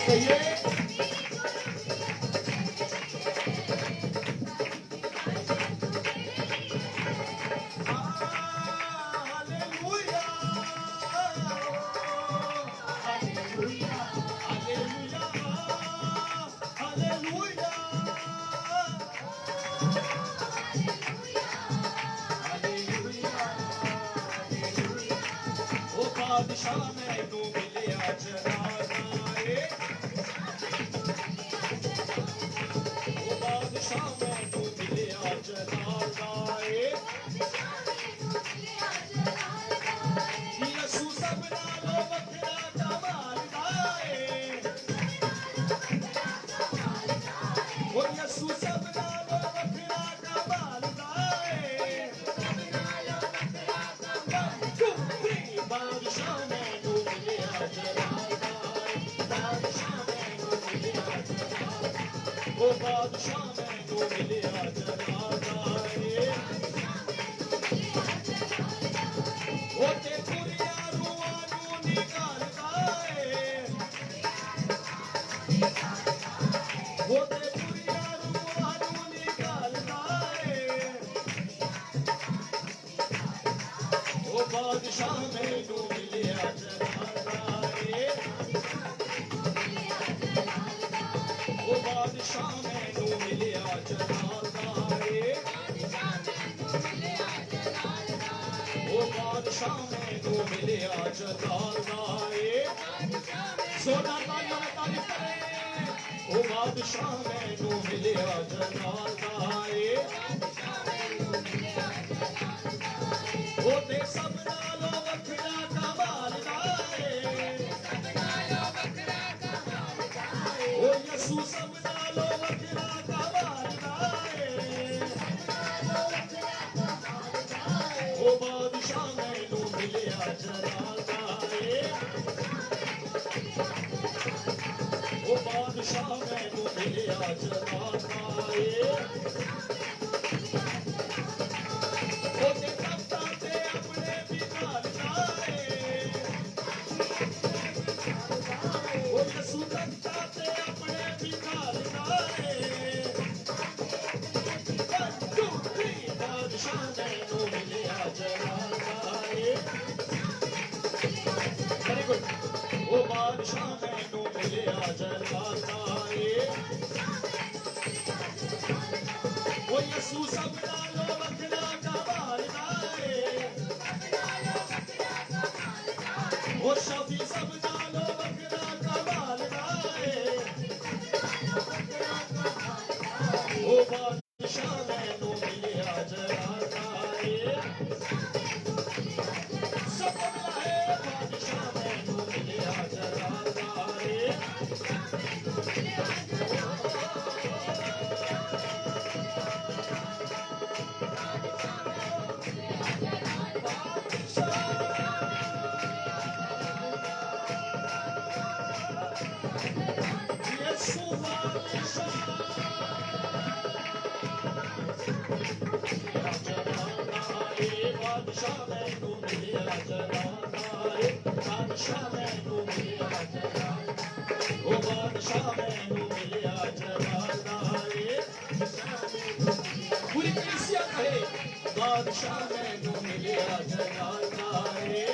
कहिए hallelujah hallelujah hallelujah hallelujah ओ बादशाह मैनू मिलिया जनानाए ओ बादशाह मैनू मिलिया जनानाए यसू सब नालों वखरा कमाल दाए ओ यसू सब नालों वखरा कमाल दाए बादशाह मैनू मिलिया जनानाए बादशाह मैनू मिलिया जनानाए ओ बादशाह मैनू मिलिया जनानाए ओ ते पुरिया रूहां नू निकालदा ए ओ ते पुरिया रूहां नू निकालदा ए ओ बादशाह मैनू मिलिया जनानाए ओ बादशाह मैनू मिलिया जनानाए ओ बादशाह मैनू मिलिया जनानाए सोना तालियों में तारीफ करे ओ बादशाह मैनू मिलिया जनानाए ओ ते सब नालों वखरा कमाल दाए ओ यसू सब नालों वखरा कमाल दाए ओ बादशाह मैनू मिलिया जनानाए ओ बादशाह मैनू मिलिया जनानाए ओ ते तख्ता ते अपने बिठाल दाए ओ यसू तख्ता ते अपने बिठाल दाए बादशाह मैनू मिलिया जनानाए वेरी गुड ओ बादशाह मैनू मिलिया जनानाए ओ यसू सब नालों वखरा कमाल दाए ओ शफी सब नालों वखरा कमाल दाए ओ बादशाह मैनू मिलिया जनानाए सब मिला है बादशाह मैनू मिलिया जनानाए यसू बादशाह जनानाए बादशाह मैनू मिलिया जनानाए बादशाह मैनू मिलिया जनानाए ओ बादशाह मैनू मिलिया जनानाए पूरी कलीसिया कहे बादशाह मैनू मिलिया जनानाए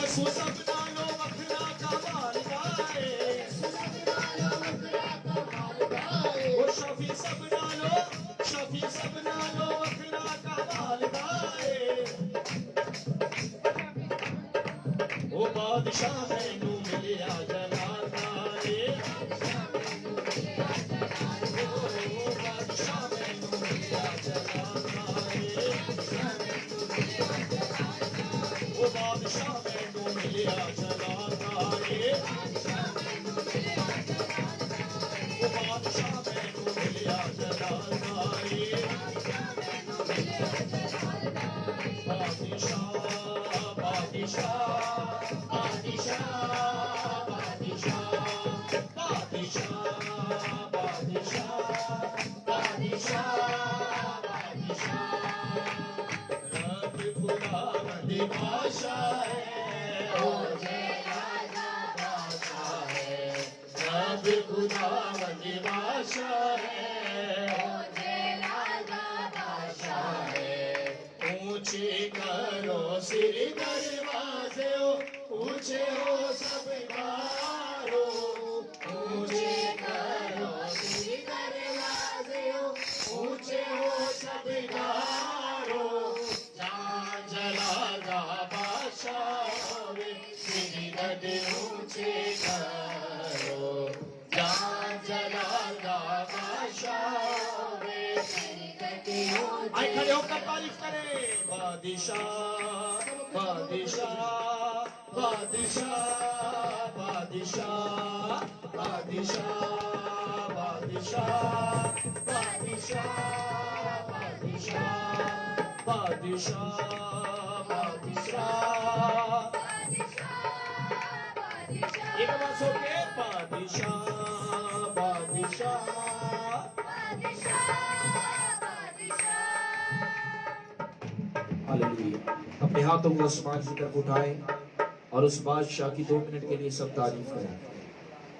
यसू सब नालों वखरा कमाल दाए ओ शफी सब नालों वखरा कमाल दाए ओ बादशाह मैनू मिलिया जनानाए ओ बादशाह मैनू मिलिया जनानाए ओ बादशाह मैनू मिलिया जनानाए ओ बादशाह मैनू मिलिया जनानाए बादशाह बादशाह बादशाह बादशाह रब खुदा दी भाषा है खुदावंद बादशाह है, ऊंचे करो सिर दरवाजे, ऊंचे हो सब द्वारो, ऊंचे करो सिर दरवाजे, ऊंचे हो सब द्वारो, जहाँ जलागा बादशाह वे, सिर गद ऊंचे करो, जहाँ जलागा बादशाह वे, सिर गद ऊंचे। आइए खड़े होकर तारीफ करें। बादशाह बादशाह बादशाह बादशाह बादशाह बादशाह बादशाह बादशाह बादशाह बादशाह। एक बार सो के बादशाह बादशाह। हालेलुया। अपने हाथों को आसमान की तरफ उठाएं और उस बादशाह की 2 मिनट के लिए सब तारीफ करें।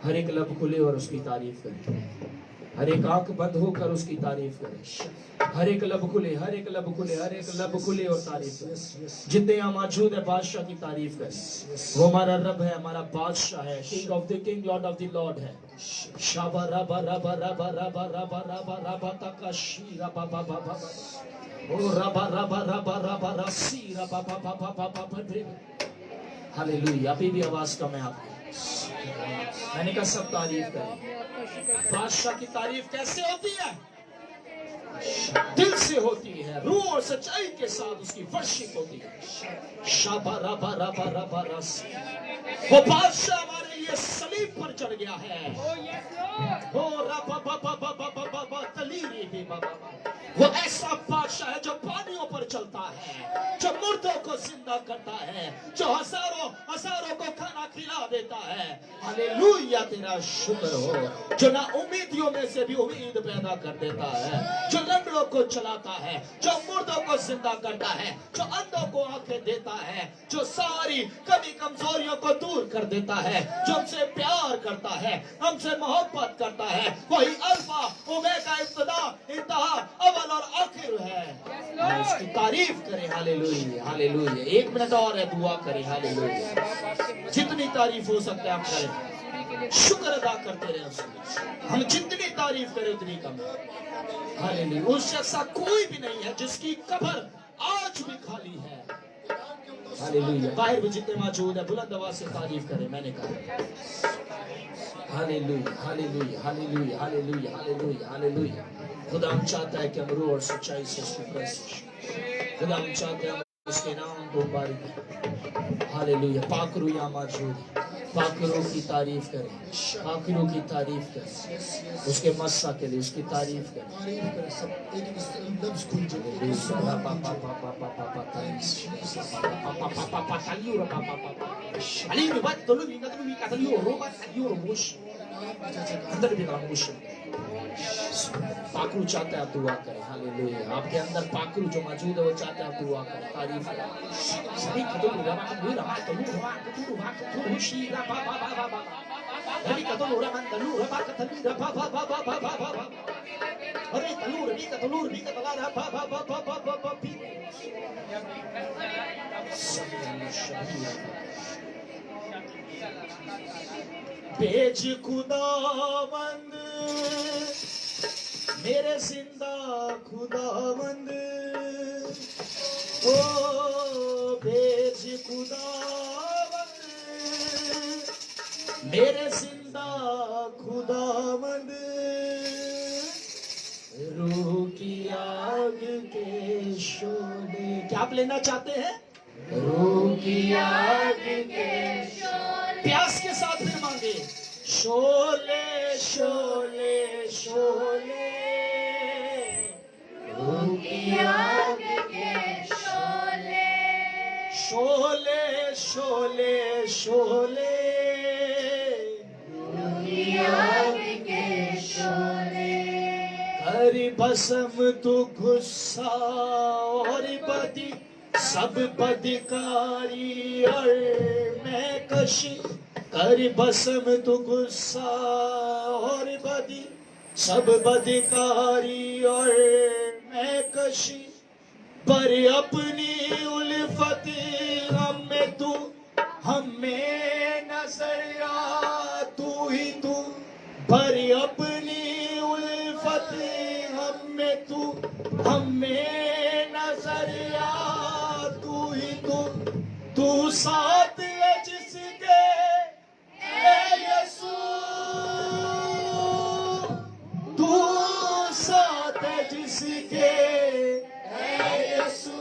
हर एक लब खुले और उसकी तारीफ करें। हर एक आंख बंद होकर उसकी तारीफ करें। हर एक लब खुले, हर एक लब खुले, हर एक लब खुले और तारीफ करें। जितने यहाँ मौजूद है बादशाह की तारीफ करें। वो हमारा रब है, हमारा बादशाह है, king of the king, Lord of the Lord है। शाबा रबा रबा रबा रबा रबा रबा रबा तकाशी रबा बाबा बाबा, ओ रबा रबा रबा रबा रसी रबा बाबा बाबा बाबा। हालेलुया। अभी भी आवाज कम है आपकी। मैंने कहा सब तारीफ करें। बादशाह की तारीफ कैसे होती है? दिल से होती है, रूह और सच्चाई के साथ उसकी वर्शिप होती है। शाबा रबा रबा रबा रसी। वो बादशाह हमारे लिए सलीब पर चढ़ गया है। ओ रबा बाबा बाबा बाबा बाबा तलीरी भी बाबा। वो ऐसा बादशाह है जो पानियों पर चलता है, जो मुर्दों को जिंदा करता है, जो हजारों हजारों को खाना खिला देता है। हालेलुया। तेरा शुक्र हो, जो ना उम्मीदियों में से भी उम्मीद पैदा कर देता है, जो लंगड़ों को चलाता है, जो मुर्दों को जिंदा करता है, जो अंधों को आंखें देता है, जो सारी कमी कमजोरियों को दूर कर देता है, जो हमसे प्यार करता है, हमसे मोहब्बत करता है। वही अल्फा ओमेगा, इब्तिदा इंतहा, अव्वल और आखिर है। उसकी तारीफ करें। Hallelujah hallelujah. 1 मिनट और है, दुआ करें। हालेलुया। जितनी तारीफ हो सकता है आप करें, शुक्र अदा करते रहे उसकी। हम जितनी तारीफ करें उतनी कम है। हालेलुया। उस ऐसा कोई भी नहीं है जिसकी कब्र आज भी खाली है। हालेलुया। बाहर भी जितने मौजूद है बुलंद आवाज से तारीफ करें। मैंने कहा hallelujah hallelujah hallelujah hallelujah hallelujah hallelujah. खुदा हम चाहता है कि हम रूह और सच्चाई से उसकी प्रशंसा। खुदा हम चाहते हैं उसके नाम को बारिक। हालेलुया। पाकरू यहाँ मौजूद है। पाकरू की तारीफ करें, पाकरू की तारीफ करें, उसके मस्सा के लिए उसकी तारीफ करें। अंदर भी पाकरू चाहता है आप दुआ करें। हालेलुया। आपके अंदर पाकरू जो मौजूद है वो चाहता है आप दुआ करें, तारीफ करें। सभी कदम रमा कदम रमा कदम रमा कदम रमा कदम शीरा बा बा बा बा। सभी कदम रमा कदम रमा कदम रमा बा बा बा बा बा बा। अरे तलूर भी कतलूर भी कतला रा बा बा बा बा बा बा भी। बेच खुदावंद मेरे जिंदा खुदावंद, ओ बेच खुदावंद मेरे जिंदा खुदावंद, रूह की आग के शोले। क्या आप लेना चाहते हैं? रूह की आग के शोले। प्यास के साथ फिर मांगे। शोले शोले शोले, रूह की आग के शोले। शोले शोले शोले, रूह की आग के शोले। हरि भस्म तू गुस्सा और बदी सब बदकारी और मैं कशी कर भस्म तू गुस्सा और बदी सब बदकारी और मैं कशी पर अपनी उल्फती हमें तू हमें नजरिया तू ही तू पर अपनी उल्फती हमें तू हमें नजरिया तू ही तू साथ है जिसके ए यीशु तू साथ है जिसके ए यीशु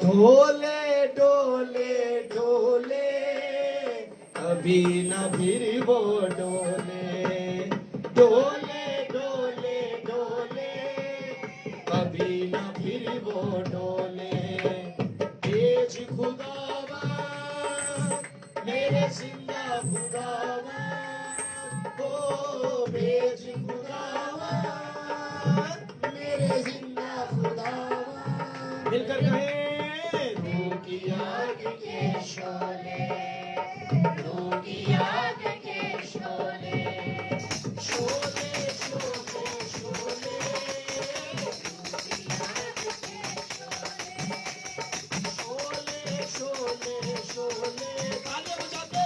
डोले डोले डोले कभी न फिर वो डोले डोले डोले डोले कभी न फिर वो डोले तेज खुदावा मेरे जिंदा खुदावा ओ बेज खुदावा मेरे जिंदा खुदावा मिलकर कहें रूह की आग के शोले रूह की आग के शोले शोले शोले शोले शोले शोले शोले तालियां बजाते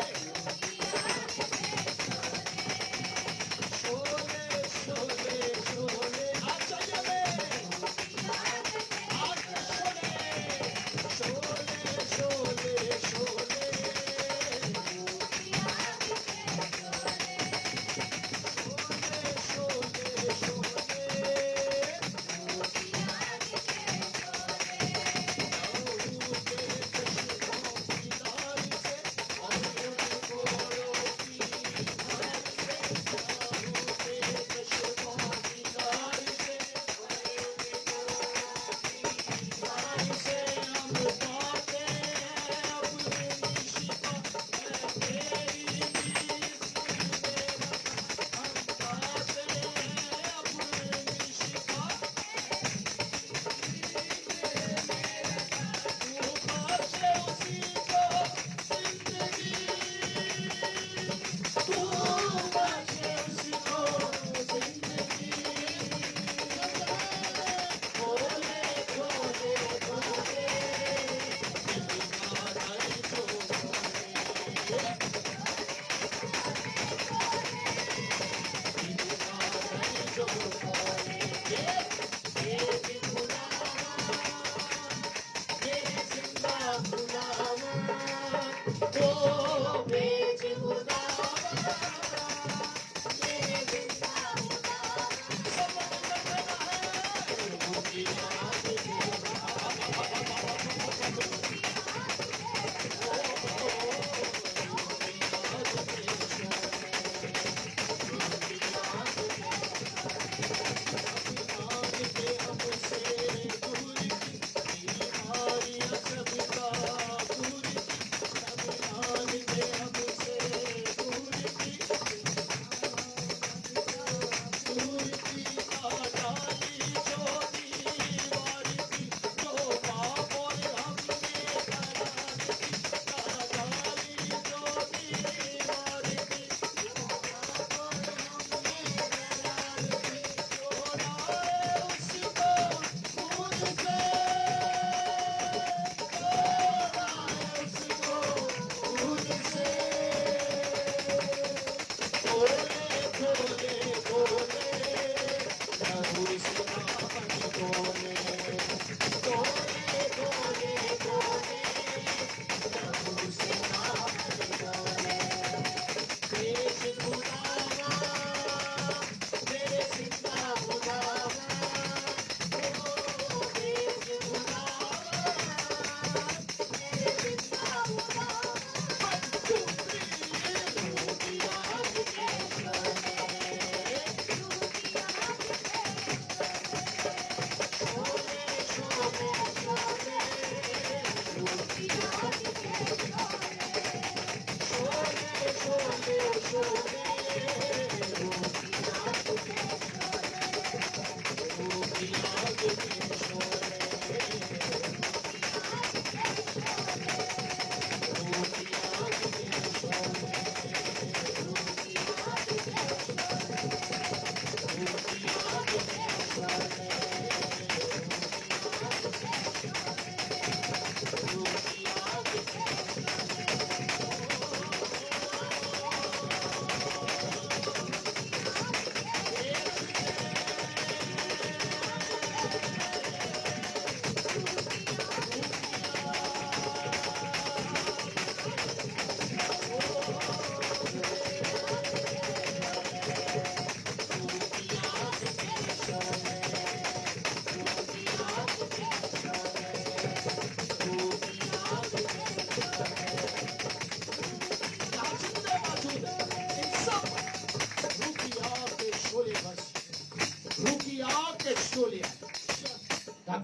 शोले शोले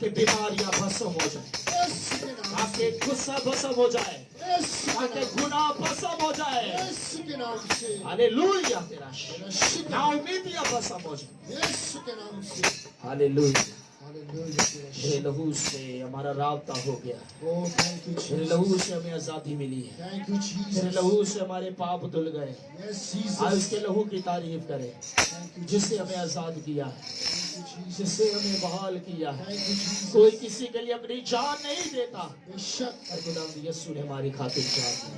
ताकि बीमारियां भस्म हो जाए, यीशु के नाम ताकि गुस्सा भस्म हो जाए, यीशु के ताकि नाम गुनाह भस्म हो जाए। यीशु के नाम से हालेलुया तेरा यीशु के ना उम्मीदियां भस्म हो जाए। यीशु के नाम से हालेलुया। हालेलुया तेरे लहू से हमारा राबता हो गया, Oh, thank you, तेरे Jesus. लहू से हमें आजादी मिली है, Thank you, तेरे Jesus. लहू से हमारे पाप धुल गए। Yes, आज Jesus. उसके लहू की तारीफ करें Thank you, जिससे Jesus. हमें आजाद किया है, Thank you, Jesus. जिससे हमें बहाल किया है। Thank you, Jesus. कोई किसी के लिए अपनी जान नहीं देता, बेशक पर खुदावंद यीशु ने हमारी खातिर जान दी।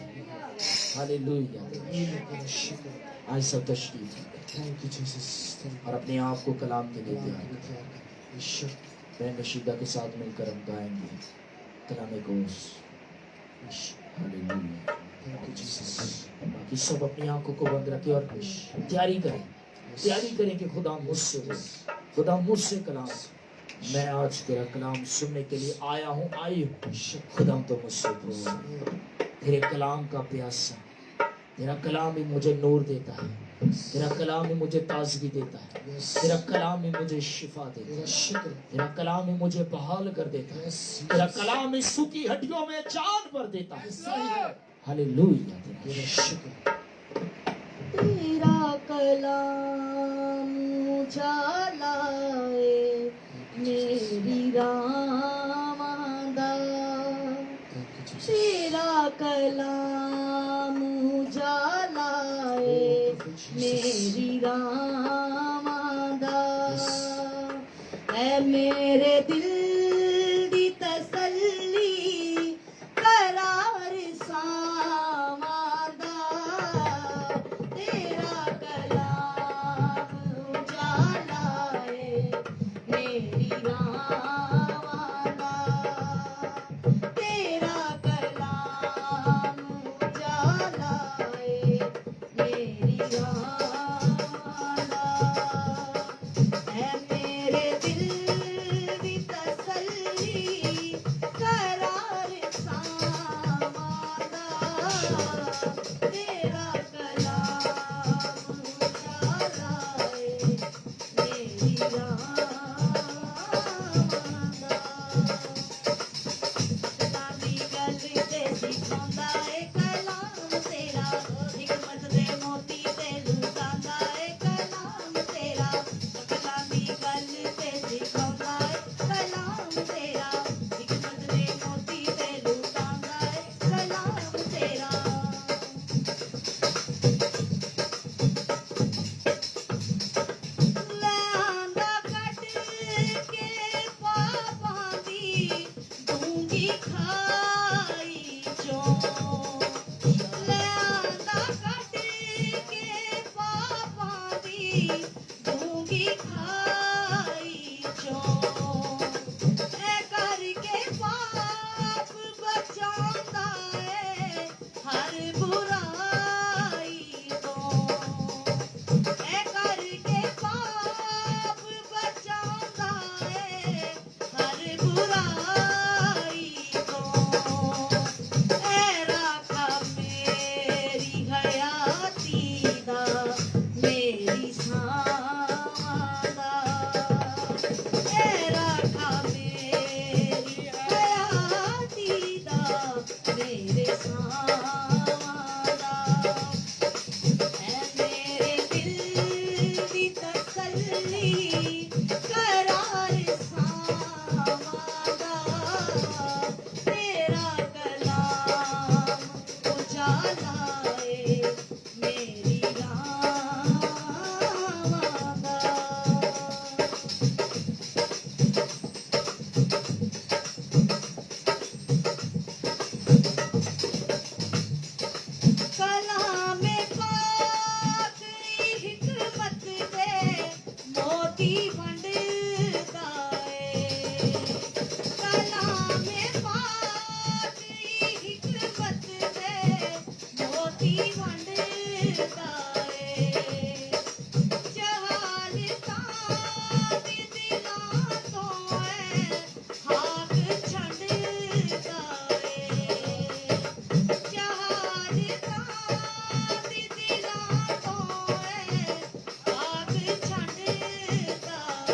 हालेलुया। हालेलुया तेरा शुक्र। आज सब तशरीफ है Thank you, Jesus. Thank और अपने आप को कलाम के लिए you. तैयार करें। बेशक मैं नशीदा के साथ मिलकर हम गाएंगे कलाम कोस। बेशक। हालेलुया। Thank you, Jesus. बाकी सब अपनी आंखों को बंद रखें और तैयारी करें, तैयारी करें कि खुदा मुझसे बोल, खुदा मुझसे कलाम, मैं आज तेरा कलाम सुनने के लिए आया हूँ, आई हूँ। बेशक। खुदा तो मुझसे बोल, तेरे कलाम का प्यासा, तेरा कलाम ही मुझे नूर देता है, तेरा कलाम ही मुझे ताजगी देता है, Yes. तेरा कलाम ही मुझे शिफा देता तेरा है, शुक्र। तेरा कलाम ही मुझे बहाल कर देता है, Yes, तेरा Jesus. कलाम ही सूखी हड्डियों में जान भर देता है। ऐसा ही है। हालेलुया। तेरा शुक्र। तेरा कलाम चलाए मेरी रामादा, Thank you, Jesus. तेरा कलाम चलाए मेरी रामादा, ऐ मेरे दिल दी तसल्ली करार सामादा, तेरा कलाम चलाए मेरी रामादा, तेरा कलाम चलाए मेरी रामादा, ऐ मेरे दिल दी तसल्ली करार सामादा, तेरा कलाम चलाए मेरी रामादा। कलामी गल ते सिखांदा ए कलाम तेरा, हिकमत दे मोती ते लुटांदा ए कलाम तेरा, कलामी गल ते सिखांदा ए कलाम तेरा, हिकमत दे मोती ते लुटांदा ए कलाम तेरा। लैंदा कट के पापां दी डूंगी खाई चों, लैंदा कट के पापां दी डूंगी खाई चों, ऐ करके पाप बचांदा ऐ हर बुराई तों, ऐ करके पाप बचांदा ऐ हर बुराई तों, ऐ राखा मेरी हयाती दा मेरी सांदा, ऐ राखा मेरी हयाती दा मेरे सांदा, ऐ मेरे दिल दी तसल्ली करार सामादा, तेरा कलाम उजालाए मेरी रामादा। कलामे पाक हिकमत दे मोती वंडदा ऐ, कलामे पाक हिकमत दे मोती वंडदा ऐ, जहालतां दे दिलां तों ऐ हाक छंडदा ऐ, जहालतां दे दिलां तों ऐ हाक छंडदा ऐ,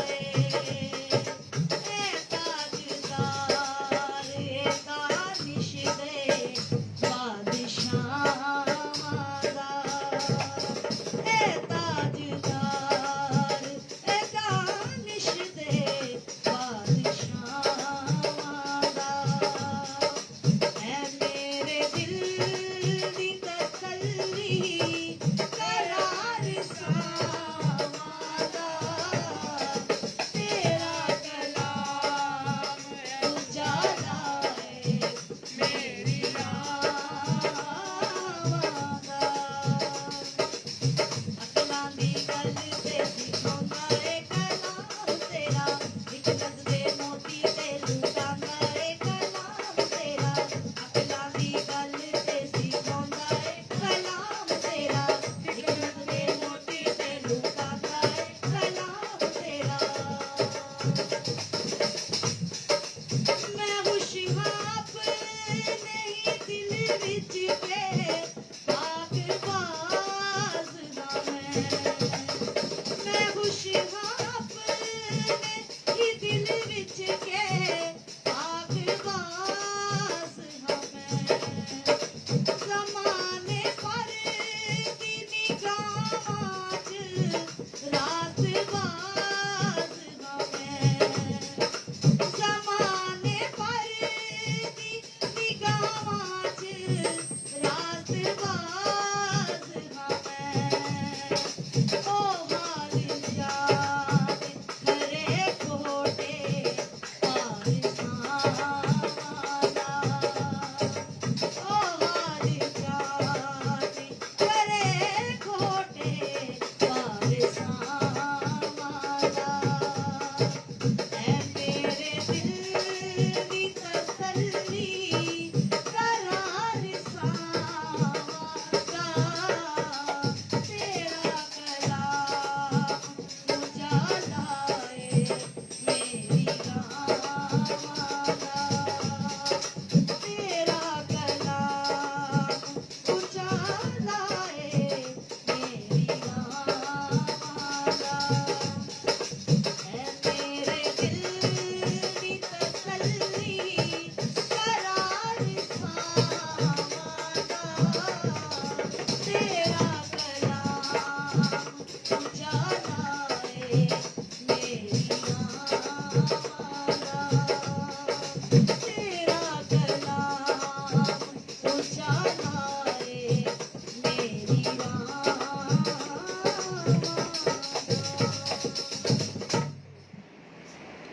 ऐ ताज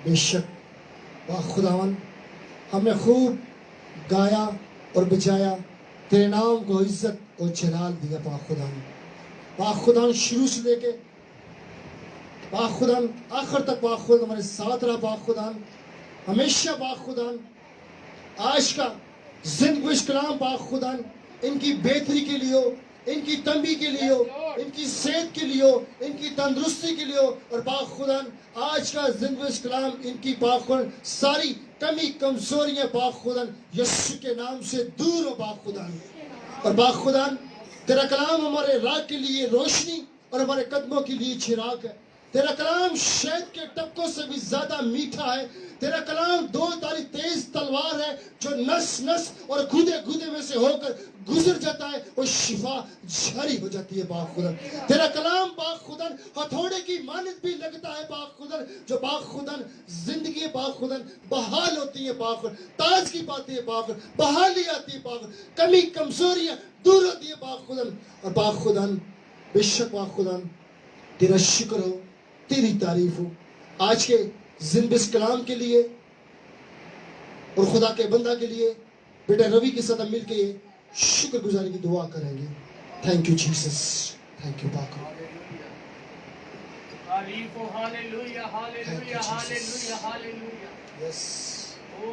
बेशक वाह खुदावन, हमने खूब गाया और बजाया, तेरे नाम को इज्जत और जलाल दिया। वाह खुदावन, शुरू से लेके वाह खुदावन आखिर तक वाह खुदावन हमारे साथ रहा। वाह खुदावन हमेशा वाह खुदावन आज का जिंदगी कलाम वाह खुदावन इनकी बेहतरी के लिए हो, इनकी तंबी के लिए हो, इनकी सेहत के लिए हो, इनकी तंदुरुस्ती के लिए हो। और बाखुदान आज का जिंदगी कलाम इनकी बाखुदान सारी कमी कमजोरियां बाखुदान यीशु के नाम से दूर हो बाखुदान। और बाखुदान तेरा कलाम हमारे राह के लिए रोशनी और हमारे कदमों के लिए चिराग है। तेरा कलाम शहद के टपकों से भी ज्यादा मीठा है। तेरा कलाम दो धारी तेज तलवार है जो नस नस और गुदे गुदे में से होकर गुजर जाता है और शिफा जारी हो जाती है। बाखुदन तेरा कलाम बाखुदन हथौड़े की मानद भी लगता है। बाखुदन जो बाखुदन जिंदगी बाखुदन बहाल होती है। बाखुदन ताज की बातें बाखुदन बहाली आती है। बाखुदन कमी कमजोरियां दूर होती है। बाखुदन और बाखुदन बेशक बाखुदन तेरा शुक्र हो, तेरी तारीफ हो। आज के जिंदगी कलाम के लिए और खुदा के बंदा के लिए बेटा रवि के साथ मिलके ये शुक्रगुजारी की दुआ करेंगे। Thank you Jesus, thank you बाका। तारीफ हो, hallelujah hallelujah hallelujah hallelujah. Yes oh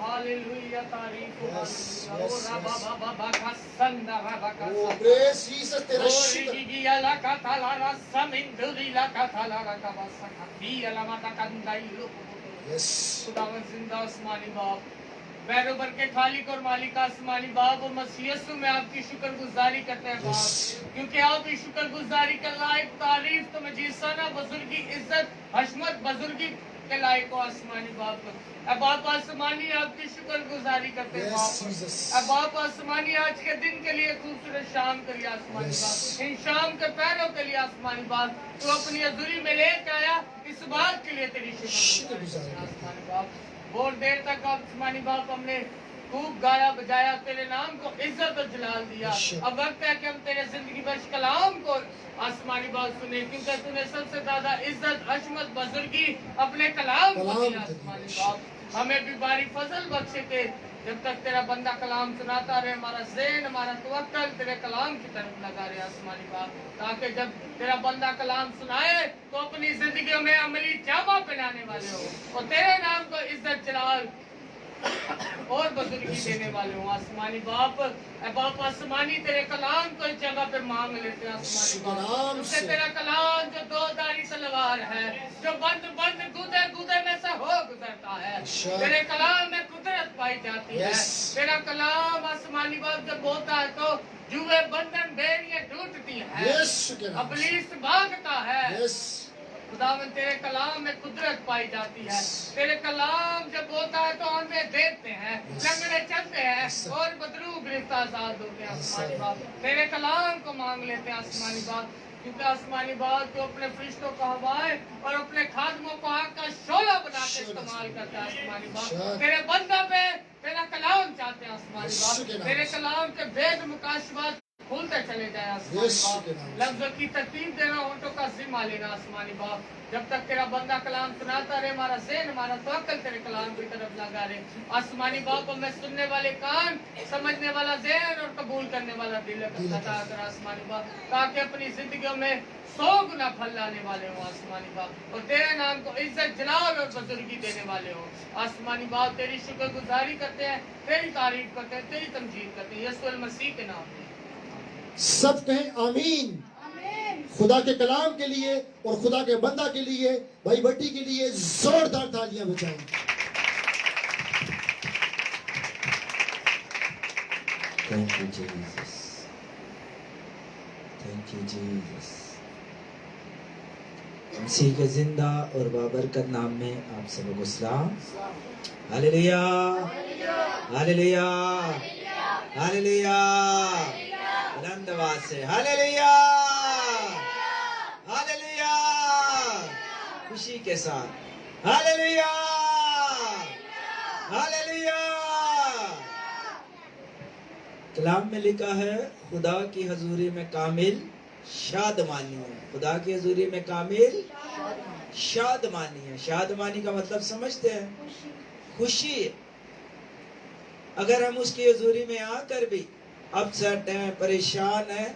hallelujah तारीफ हो, Yes, हालेलुया। yes, ओ रबा yes. बाबा बाका संदा रबा का ओ प्रेज जीसस तेरा ओ शुक्र। रिगी ला का थाला रसम इंदुरी ला का थाला रका बसा खती ला माता कंदाई लो। यस खुदावन जिंदा आसमानी बाप, बैरोबर के खालिक और मालिक आसमानी बाप और मसीह यीशु में आपकी शुक्रगुजारी करते हैं बाप, क्योंकि आप ही शुक्रगुजारी के लायक, तारीफ तुम्हें जीसाना, बुजुर्गी इज्जत हशमत बुजुर्गी के लायक हो आसमानी बाप। अब आप आसमानी आपकी शुक्रगुजारी करते हैं यस बाप। जीसस। अब आप आसमानी आज के दिन के लिए, खूबसूरत शाम के लिए आसमानी Yes. बाप, इन शाम के पैरों के लिए आसमानी बाप, तो अपनी अधूरी में लेकर आया, इस बात के लिए तेरी शुक्रगुजारी आसमानी बाप। बहुत देर तक आसमानी बाप हमने खूब गाया बजाया, तेरे नाम को इज्जत और जलाल दिया। बेशक। अब वक्त है कि हम तेरे जिंदगी बख्श कलाम को आसमानी बात सुने, क्योंकि तूने सबसे ज्यादा इज्जत हशमत बुजुर्गी अपने कलाम को कलाम दिया को आसमानी दिया। बाप। हमें भी बारी फजल बख्शे थे, जब तक तेरा बंदा कलाम सुनाता रहे, हमारा ज़हन हमारा तवक्कल तेरे कलाम की तरफ लगा रहे आसमानी बाप, ताकि जब तेरा बंदा कलाम सुनाए तो अपनी जिंदगी में अमली जामा पहनाने वाले हो और तेरे नाम को इज्जत जलाल और बुजुर्गी देने वाले हो आसमानी बाप। बाप आसमानी तेरे कलाम को इस जगह पे मांग लेते हैं आसमानी बाप, क्योंकि तेरा कलाम जो दो धारी तलवार है, जो बंद बंद गुदे गुदे में से हो गुजरता है, तेरे कलाम में कुदरत पाई जाती है। तेरा कलाम आसमानी बाप जब बोलता है तो जुए बंधन बेड़ियां टूटती है, अबलीस भागता है। खुदावन तेरे कलाम में कुदरत पाई जाती है। तेरे कलाम जब होता है तो हमें देखते हैं, लंगड़े चलते हैं और बदरू गिरफ्त आजाद होते हैं आसमानी बाप। तेरे कलाम को मांग लेते हैं आसमानी बाप, क्योंकि आसमानी बाप तो अपने फरिश्तों को हवाएं और अपने खादमों को आग का शोला बना के इस्तेमाल करता है आसमानी बाप। तेरे बंदा पे तेरा कलाम चाहते हैं आसमानी बाप, तेरे कलाम के वेद मुकाशवात खुलते चले जाए आसमानी बाप। लफ्जों की तरतीब देना, होंठों का जिम्मा लेना आसमानी बाप। जब तक तेरा बंदा कलाम सुनाता रहे, हमारा ज़हन हमारा तवक्कल तेरे कलाम की तरफ लगा रहे आसमानी बाप। हमें सुनने वाले कान, समझने वाला ज़हन और कबूल करने वाला दिल अता कर आसमानी बाप, ताकि अपनी जिंदगियों में 100 गुना फल लाने वाले हो आसमानी बाप, और तेरे नाम को इज्जत जलाल और बुजुर्गी देने वाले हो आसमानी बाप। तेरी शुक्रगुजारी करते हैं, तेरी तारीफ करते हैं, तेरी तमजीद करते हैं यीशु मसीह के नाम में। सब कहें आमीन। खुदा के कलाम के लिए और खुदा के बंदा के लिए, भाई भट्टी के लिए जोरदार तालियां बजाएं। Thank you Jesus, thank you Jesus. मसीह के जिंदा और बाबरकत नाम में आप सबको को सलाम। Hallelujah hallelujah hallelujah. बुलंद आवाज से हालेलुया हालेलुया, खुशी के साथ हालेलुया हालेलुया। कलाम में लिखा है खुदा की हजूरी में कामिल शादमानी है, खुदा की हजूरी में कामिल शादमानी है। शादमानी का मतलब समझते हैं? खुशी है। अगर हम उसकी हजूरी में आकर भी अपसेट हैं, परेशान हैं,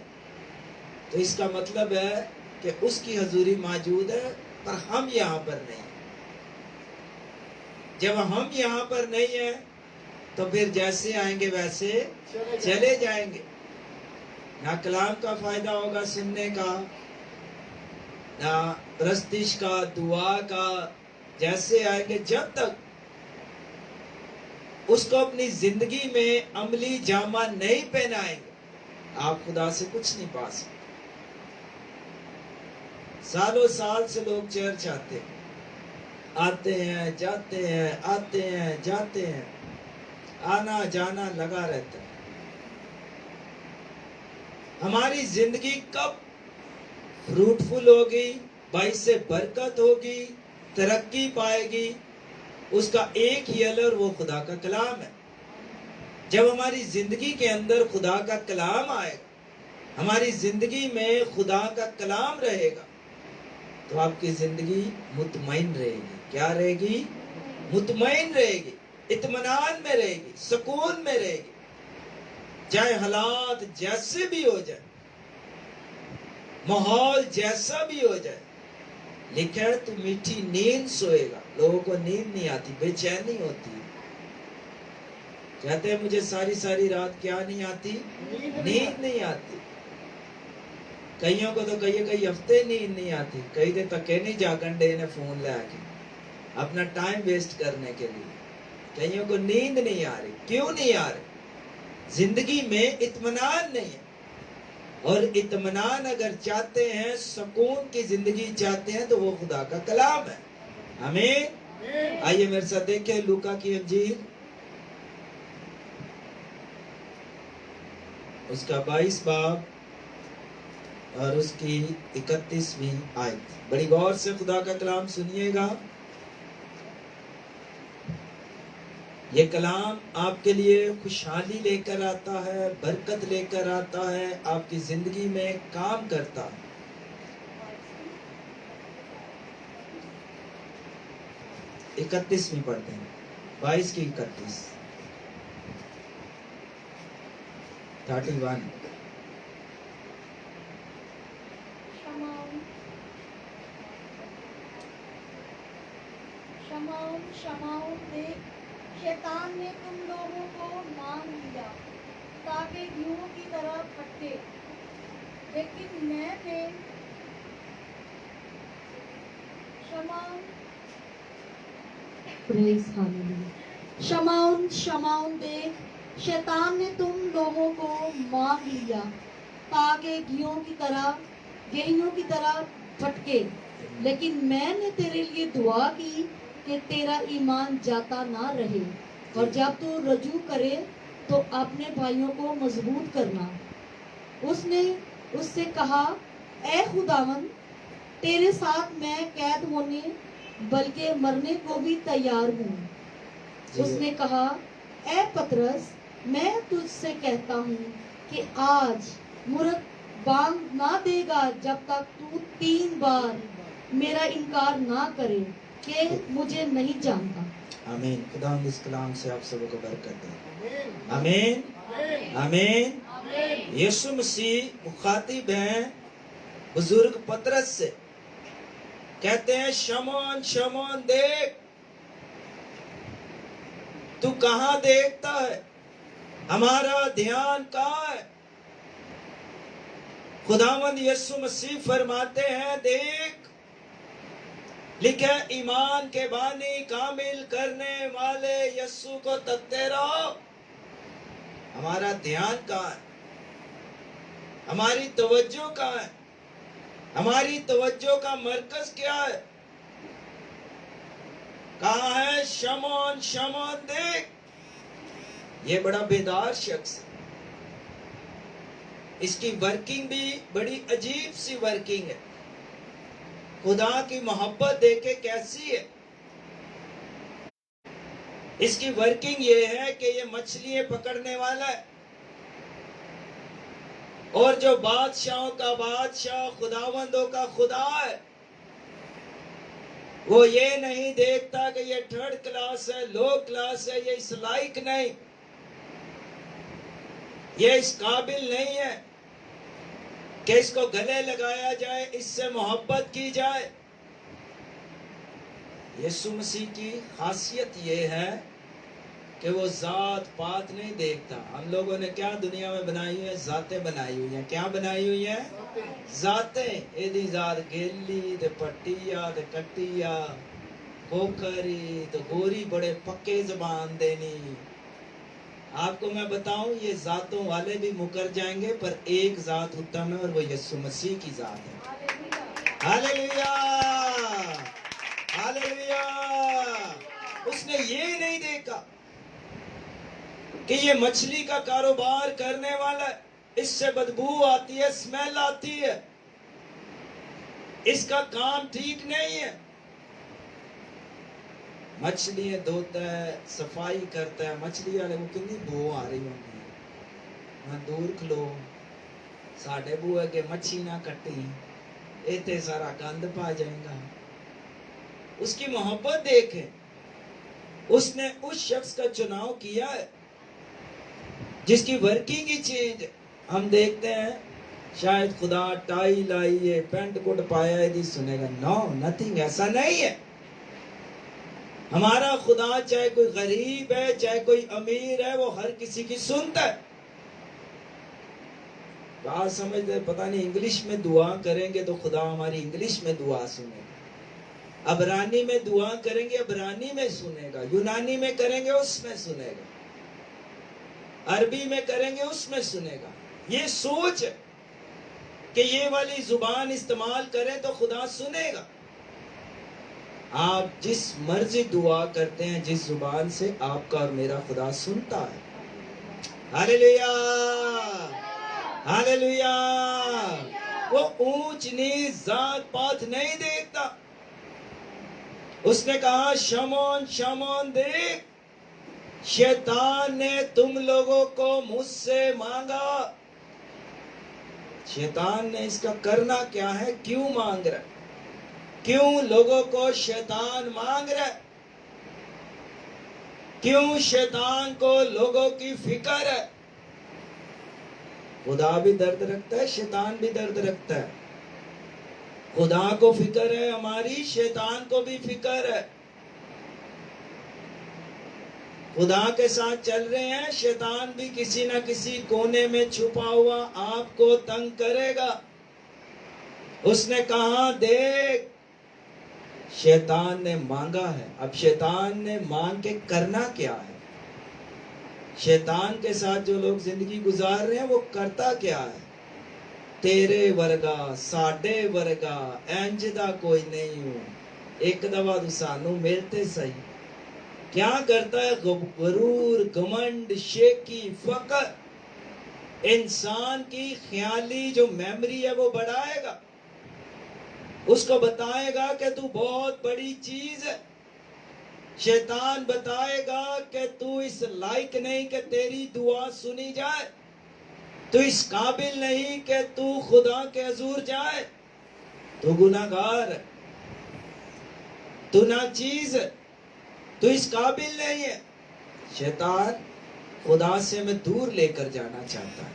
तो इसका मतलब है कि उसकी हजूरी मौजूद है पर हम यहाँ पर नहीं। जब हम यहाँ पर नहीं है तो फिर जैसे आएंगे वैसे चले जाएंगे। ना कलाम का फायदा होगा सुनने का, ना प्रस्तिश का, दुआ का। जैसे आएंगे, जब तक उसको अपनी जिंदगी में अमली जामा नहीं पहनाएंगे, आप खुदा से कुछ नहीं पा सकते। सालों साल से लोग चर्च आते हैं, आते हैं जाते हैं, आते हैं जाते हैं, आना जाना लगा रहता है। हमारी जिंदगी कब फ्रूटफुल होगी, भाई से बरकत होगी, तरक्की पाएगी, उसका एक ही हल और वो खुदा का कलाम है। जब हमारी जिंदगी के अंदर खुदा का कलाम आएगा, हमारी जिंदगी में खुदा का कलाम रहेगा, तो आपकी जिंदगी मुतमईन रहेगी। क्या रहेगी? मुतमईन रहेगी, इत्मीनान में रहेगी, सुकून में रहेगी। चाहे हालात जैसे भी हो जाए, माहौल जैसा भी हो जाए, लिखा है तू मीठी नींद सोएगा। लोगों को नींद नहीं आती, बेचैनी होती है। कहते हैं मुझे सारी सारी रात क्या नहीं आती? नींद नहीं आती। कईयों को तो कई हफ्ते नींद नहीं आती। कई दिन तक नहीं जागन डे ने फोन लाके अपना टाइम वेस्ट करने के लिए। कईयों को नींद नहीं आ रही। क्यों नहीं आ रही? जिंदगी में इत्मीनान नहीं है। और इत्मीनान अगर चाहते हैं, सुकून की जिंदगी चाहते हैं, तो वो खुदा का कलाम है। आमीन। आइए मेरे साथ देखें लूका की इंजील, उसका 22 बाब और उसकी 31वीं आयत। बड़ी गौर से खुदा का कलाम सुनिएगा। ये कलाम आपके लिए खुशहाली लेकर आता है, बरकत लेकर आता है, आपकी जिंदगी में काम करता है। इकतीसवीं पढ़ते हैं, 22 की 31, 31। शमाउन देख, शैतान ने तुम लोगों को मान लिया ताकि गेहूं की तरह फटे, लेकिन मैंने शमाउन देख, शैतान ने तुम लोगों को मान लिया ताकि गेहूं की तरह फटके, लेकिन मैंने तेरे लिए दुआ की कि तेरा ईमान जाता ना रहे, और जब तू रजू करे तो अपने भाइयों को मजबूत करना। उसने उससे कहा, ए खुदावन, तेरे साथ मैं कैद होने बल्कि मरने को भी तैयार हूँ। उसने कहा, ए पतरस, मैं तुझसे कहता हूँ कि आज मुर्द बांग ना देगा जब तक तू 3 बार मेरा इनकार ना करे कि मुझे नहीं जानता। आमीन। खुदा इस कलाम से आप सबों को बरकत दे। आमीन, आमीन। यीशु मसीह मुखातिब हैं बुजुर्ग पतरस से, कहते हैं, शमौन शमौन देख, तू कहां देखता है? हमारा ध्यान कहां है? खुदावंद यीशु मसीह फरमाते हैं, देख, लिखा ईमान के बानी कामिल करने वाले यीशु को तकते रहो। हमारा ध्यान कहां है? हमारी तवज्जो कहां है? हमारी तवज्जो का मरकज क्या है? कहां है? शमौन शमौन देख। ये बड़ा बेदार शख्स है। इसकी वर्किंग भी बड़ी अजीब सी वर्किंग है। खुदा की मोहब्बत देखे कैसी है। इसकी वर्किंग ये है कि ये मछलियां पकड़ने वाला है, और जो बादशाहों का बादशाह, खुदावंदों का खुदा है, वो ये नहीं देखता कि ये थर्ड क्लास है, लो क्लास है, ये इस लायक नहीं, ये इस काबिल नहीं है कि इसको गले लगाया जाए, इससे मोहब्बत की जाए। यीशु मसीह की खासियत ये है कि वो जात पात नहीं देखता। हम लोगों ने क्या दुनिया में बनाई हुई है? जातें बनाई हुई हैं। क्या बनाई हुई है? जातें। एदी जात गेली ते पट्टिया ते कट्टिया कोकरी तो गोरी बड़े पक्के जबान देनी। आपको मैं बताऊं, ये जातों वाले भी मुकर जाएंगे, पर एक जात उत्तम है और वो यीशु मसीह की जात है। Hallelujah, hallelujah. उसने ये नहीं देखा कि ये मछली का कारोबार करने वाला, इससे बदबू आती है, स्मेल आती है, इसका काम ठीक नहीं है। मछलियां धोता है, सफाई करता है, मछली वाले को कितनी बू आ रही होगी, वहां दूर खलो, साढ़े बुआ के मच्छी ना कटी, इतने सारा गंद पा जाएगा। उसकी मोहब्बत देखे, उसने उस शख्स का चुनाव किया है जिसकी वर्किंग की चीज हम देखते हैं। शायद खुदा टाई लाई है, पैंट कोट पाया है, सुनेगा। नो, नथिंग, ऐसा नहीं है। हमारा खुदा चाहे कोई गरीब है, चाहे कोई अमीर है, वो हर किसी की सुनता है। बात समझते? पता नहीं, इंग्लिश में दुआ करेंगे तो खुदा हमारी इंग्लिश में दुआ सुनेगा, अबरानी में दुआ करेंगे अबरानी में सुनेगा, यूनानी में करेंगे उसमें सुनेगा, अरबी में करेंगे उसमें सुनेगा। ये सोच है कि ये वाली जुबान इस्तेमाल करें तो खुदा सुनेगा। आप जिस मर्जी दुआ करते हैं, जिस जुबान से, आपका और मेरा खुदा सुनता है। Hallelujah, hallelujah. वो ऊंच नीच जात पात नहीं देखता। उसने कहा, शमौन शमौन देख, शैतान ने तुम लोगों को मुझसे मांगा। शैतान ने इसका करना क्या है? क्यों मांग रहा है? क्यों लोगों को शैतान मांग रहा है? क्यों शैतान को लोगों की फिक्र है? खुदा भी दर्द रखता है, शैतान भी दर्द रखता है। खुदा को फिक्र है हमारी, शैतान को भी फिक्र है। खुदा के साथ चल रहे हैं, शैतान भी किसी न किसी कोने में छुपा हुआ आपको तंग करेगा। उसने कहा, देख, शैतान ने मांगा है। अब शैतान ने मांग के करना क्या है? शैतान के साथ जो लोग जिंदगी गुजार रहे हैं, वो करता क्या है? तेरे वर्गा, साडे वर्गा, इंजदा कोई नहीं हूं, एक दफा तो सानू मिलते सही। क्या करता है? गरूर, घमंड, शेकी, फकर इंसान की ख्याली जो मेमोरी है वो बढ़ाएगा। उसको बताएगा कि तू बहुत बड़ी चीज है। शैतान बताएगा कि तू इस लायक नहीं कि तेरी दुआ सुनी जाए, तू इस काबिल नहीं कि तू खुदा के हजूर जाए, तू गुनाहगार है, तू नाचीज है, तू इस काबिल नहीं है। शैतान खुदा से हमें दूर लेकर जाना चाहता है।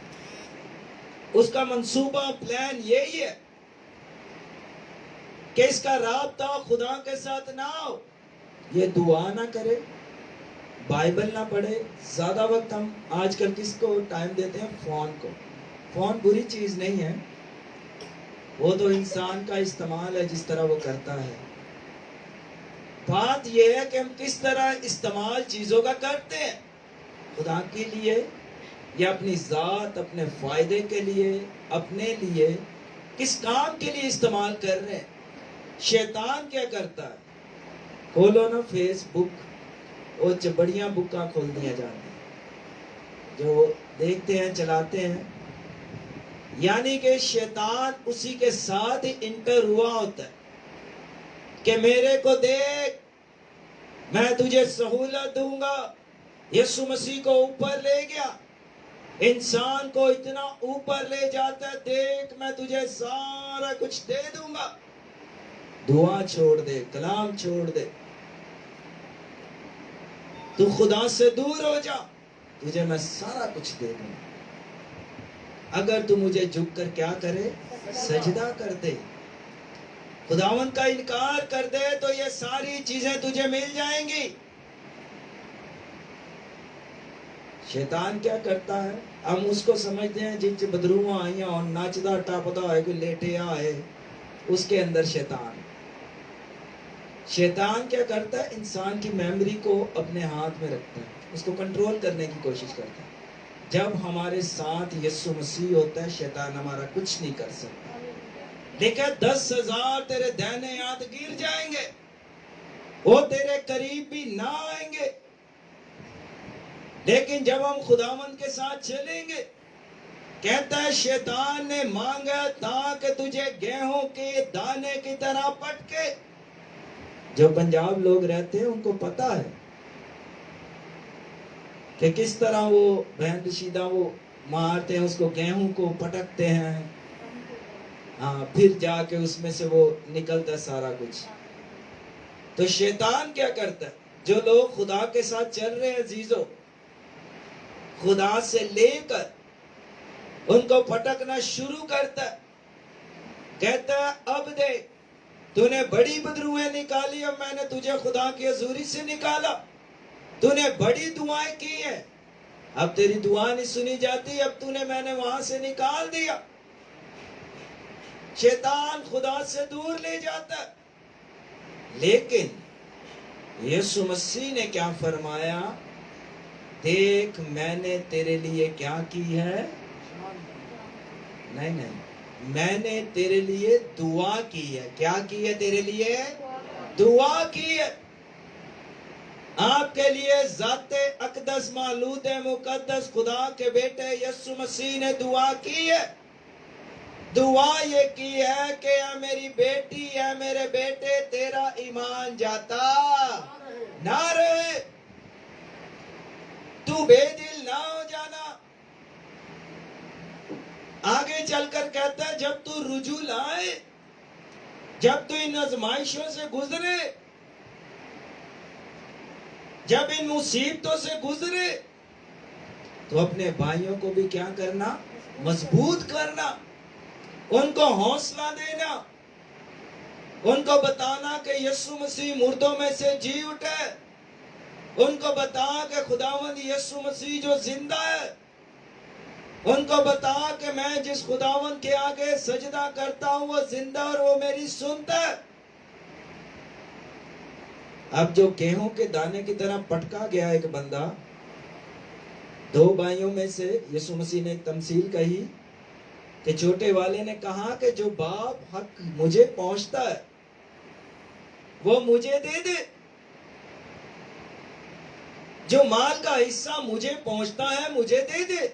उसका मंसूबा, प्लान यही है कि इसका राब्ता खुदा के साथ ना हो, ये दुआ ना करे, बाइबल ना पढ़े। ज्यादा वक्त हम आजकल किसको टाइम देते हैं? फोन को। फोन बुरी चीज नहीं है, वो तो इंसान का इस्तेमाल है जिस तरह वो करता है। बात यह है कि हम किस तरह इस्तेमाल चीजों का करते हैं, खुदा के लिए या अपनी जात, अपने फायदे के लिए, अपने लिए, किस काम के लिए इस्तेमाल कर रहे हैं। शैतान क्या करता है? खोलो ना फेसबुक, वो बढ़िया बुक्का खोल दिया जाती है, जो देखते हैं, चलाते हैं। यानी कि शैतान उसी के साथ ही इंटर हुआ होता है कि मेरे को देख, मैं तुझे सहूलत दूंगा। यीशु मसीह को ऊपर ले गया, इंसान को इतना ऊपर ले जाता है, देख मैं तुझे सारा कुछ दे दूंगा। दुआ छोड़ दे, कलाम छोड़ दे, तू खुदा से दूर हो जा, तुझे मैं सारा कुछ दे दूंगा। अगर तू मुझे झुक कर क्या करे, सजदा कर दे, खुदावंद का इनकार कर दे, तो ये सारी चीजें तुझे मिल जाएंगी। शैतान क्या करता है, हम उसको समझते हैं जिंच बदरूआ आइया और नाचदा टापदा है, कोई लेटे आए, उसके अंदर शैतान। शैतान क्या करता है, इंसान की मेमोरी को अपने हाथ में रखता है, उसको कंट्रोल करने की कोशिश करता है। जब हमारे साथ यीशु मसीह होता है, शैतान हमारा कुछ नहीं कर सकता। लेकिन 10,000 तेरे दाहिने हाथ गिर जाएंगे, वो तेरे करीब भी ना आएंगे। लेकिन जब हम खुदावंद के साथ चलेंगे, कहता है शैतान ने मांगा ताकि तुझे गेहूं के दाने की तरह पटके। जो पंजाब लोग रहते हैं उनको पता है कि किस तरह वो बहन रशीदा वो मारते हैं, उसको गेहूं को पटकते हैं, हाँ, फिर जाके उसमें से वो निकलता है सारा कुछ। तो शैतान क्या करता है, जो लोग खुदा के साथ चल रहे हैं अजीजों, खुदा से लेकर उनको पटकना शुरू करता है। कहता है अब देख, तूने बड़ी बदरूएं निकाली, अब मैंने तुझे खुदा की हजूरी से निकाला, तूने बड़ी दुआएं की है, अब तेरी दुआ नहीं सुनी जाती, अब तूने मैंने वहां से निकाल दिया। शैतान खुदा से दूर ले जाता है। लेकिन यीशु मसीह ने क्या फरमाया, देख मैंने तेरे लिए क्या की है, नहीं, मैंने तेरे लिए दुआ की है। क्या की है तेरे लिए, दुआ की है। आपके लिए जाते अकदस मालूद मुकद्दस खुदा के बेटे यीशु मसीह ने दुआ की है। दुआ ये की है कि या मेरी बेटी या मेरे बेटे, तेरा ईमान जाता ना रहे, तू बेदिल ना हो जाना। आगे चलकर कहता है जब तू रुजू लाए, जब तू इन आजमाइशों से गुजरे, जब इन मुसीबतों से गुजरे, तो अपने भाइयों को भी क्या करना, मजबूत करना, उनको हौसला देना, उनको बताना कि यीशु मसीह मुर्दों में से जी उठे, उनको बता कि खुदावंद यीशु मसीह जो जिंदा है, उनको बता कि मैं जिस खुदावंद के आगे सजदा करता हूं वो जिंदा और वो मेरी सुनता है। अब जो गेहूं के दाने की तरह पटका गया एक बंदा, दो भाइयों में से यीशु मसीह ने एक तमसील कही कि छोटे वाले ने कहा कि जो बाप हक मुझे पहुंचता है वो मुझे दे दे, जो माल का हिस्सा मुझे पहुंचता है मुझे दे दे।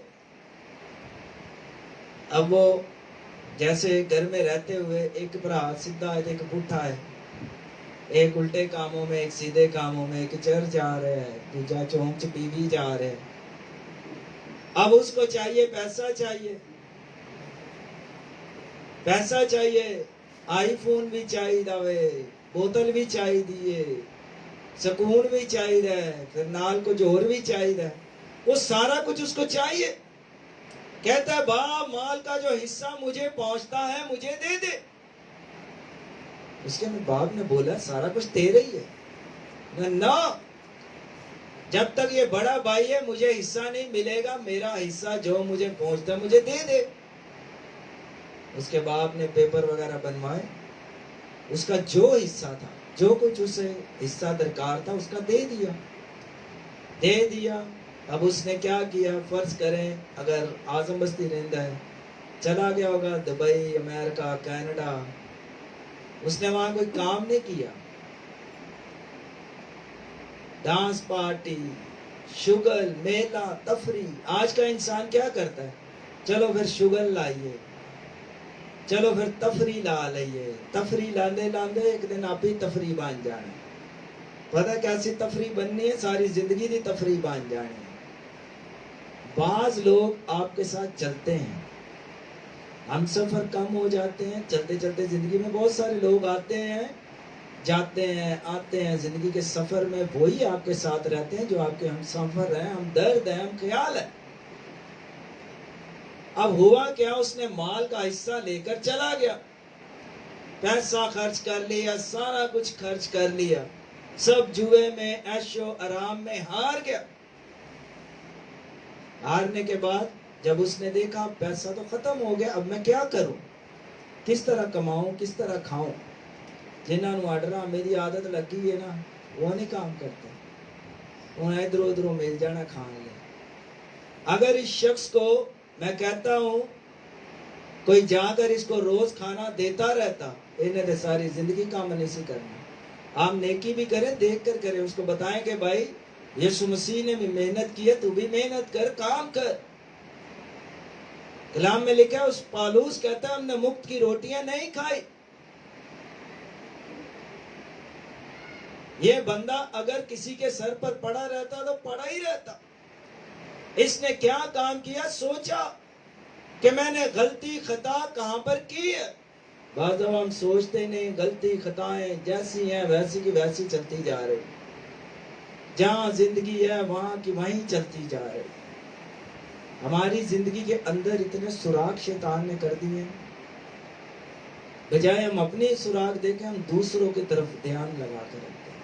अब वो जैसे घर में रहते हुए एक भरा सीधा है, एक पुट्ठा है, एक उल्टे कामों में, एक सीधे कामों में, एक चर्च जा रहे हैं, दूसरा चौंक टीवी जा रहे हैं। अब उसको चाहिए, पैसा चाहिए, पैसा चाहिए, आईफोन भी चाहिए वे, बोतल भी चाहिए, सुकून भी चाहिए, फिर नाल कुछ और भी चाहिए, वो सारा कुछ उसको चाहिए। कहता है बाप माल का जो हिस्सा मुझे पहुंचता है मुझे दे दे। उसके में बाप ने बोला सारा कुछ तेरे ही है ना, जब तक ये बड़ा भाई है मुझे हिस्सा नहीं मिलेगा, मेरा हिस्सा जो मुझे पहुंचता है मुझे दे दे। उसके बाप ने पेपर वगैरह बनवाए, उसका जो हिस्सा था, जो कुछ उसे हिस्सा दरकार था उसका दे दिया। अब उसने क्या किया, फर्ज करें अगर आजम बस्ती रहता है, चला गया होगा दुबई, अमेरिका, कनाडा, उसने वहां कोई काम नहीं किया, डांस पार्टी, शुगल, मेला, तफरी। आज का इंसान क्या करता है, चलो फिर शुगल लाइए, चलो फिर तफरी ला लाइए, तफरी लांदे लांदे एक दिन आप ही तफरी बन जाना। पता कैसी तफरी बननी है, सारी जिंदगी की तफरी बन जानी। बाज लोग आपके साथ चलते हैं, हम सफर कम हो जाते हैं। चलते चलते जिंदगी में बहुत सारे लोग आते हैं, जाते हैं, आते हैं। जिंदगी के सफर में वही आपके साथ रहते हैं जो आपके हम सफर हैं, हम दर्द हैं, हम ख्याल है। अब हुआ क्या, उसने माल का हिस्सा लेकर चला गया, पैसा खर्च कर लिया, सारा कुछ खर्च कर लिया, सब जुए में, ऐशो आराम में हार गया। हारने के बाद जब उसने देखा पैसा तो खत्म हो गया, अब मैं क्या करूं, किस तरह कमाऊं, किस तरह खाऊं। जिन्होंने आर्डर मेरी आदत लगी है ना, वो नहीं काम करते, उन्हें इधर उधर मिल जाना खान ले। अगर इस शख्स को मैं कहता हूं कोई जाकर इसको रोज खाना देता रहता, इन्हें तो सारी जिंदगी काम नहीं सी करना। आप नेकी भी करें, देख कर करें, उसको बताएं कि भाई यीशु मसीह ने भी मेहनत की है, तू भी मेहनत कर, काम कर। कलाम में लिखा है, उस पालूस कहता है हमने मुफ्त की रोटियां नहीं खाई। ये बंदा अगर किसी के सर पर पड़ा रहता तो पड़ा ही रहता। इसने क्या काम किया, सोचा कि मैंने गलती खता कहां पर की है। बाद हम सोचते नहीं, गलती खताएं जैसी हैं वैसी की वैसी चलती जा रही, जहां जिंदगी है वहां की वहीं चलती जा रही। हमारी जिंदगी के अंदर इतने सुराग शैतान ने कर दिए, बजाय हम अपने सुराग देखें हम दूसरों की तरफ ध्यान लगा कर रखते हैं।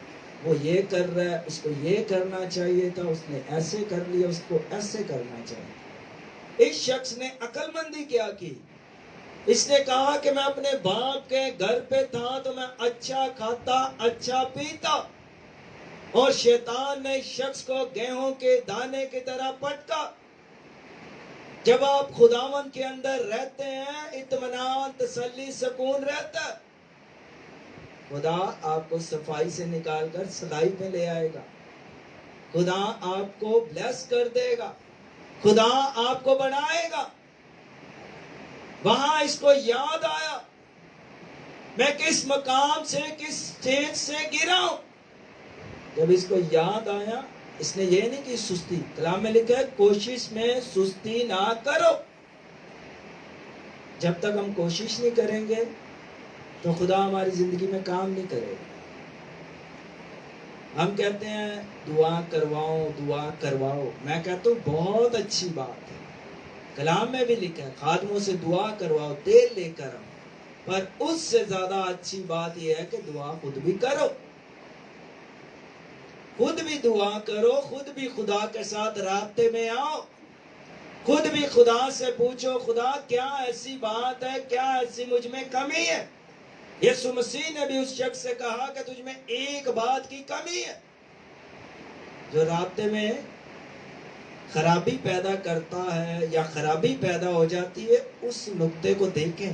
वो ये कर रहा है, उसको ये करना चाहिए था, उसने ऐसे कर लिया, उसको ऐसे करना चाहिए। इस शख्स ने अक्लमंदी क्या की, इसने कहा कि मैं अपने बाप के घर पे था तो मैं अच्छा खाता, अच्छा पीता, और शैतान ने इस शख्स को गेहूं के दाने की तरह पटका। जब आप खुदावन के अंदर रहते हैं, इत्मीनान, तसल्ली, सुकून रहता है। खुदा आपको सफाई से निकालकर सदाई पे ले आएगा, खुदा आपको ब्लेस कर देगा, खुदा आपको बनाएगा। वहां इसको याद आया मैं किस मकाम से, किस स्टेज से गिरा हूं। जब इसको याद आया, इसने ये नहीं कि सुस्ती, कलाम में लिखा है कोशिश में सुस्ती ना करो। जब तक हम कोशिश नहीं करेंगे तो खुदा हमारी जिंदगी में काम नहीं करेगा। हम कहते हैं दुआ करवाओ, दुआ करवाओ। मैं कहता हूं बहुत अच्छी बात है, कलाम में भी लिखा है खादमों से दुआ करवाओ, तेल लेकर आओ। पर उससे ज्यादा अच्छी बात यह है कि दुआ खुद भी करो, खुद भी दुआ करो, खुद भी खुदा के साथ राब्ते में आओ, खुद भी खुदा से पूछो, खुदा क्या ऐसी बात है, क्या ऐसी मुझ में कमी है। यीशु मसीह ने भी उस शख्स से कहा कि तुझ में एक बात की कमी है। जो राब्ते में खराबी पैदा करता है या खराबी पैदा हो जाती है, उस नुक्ते को देखें,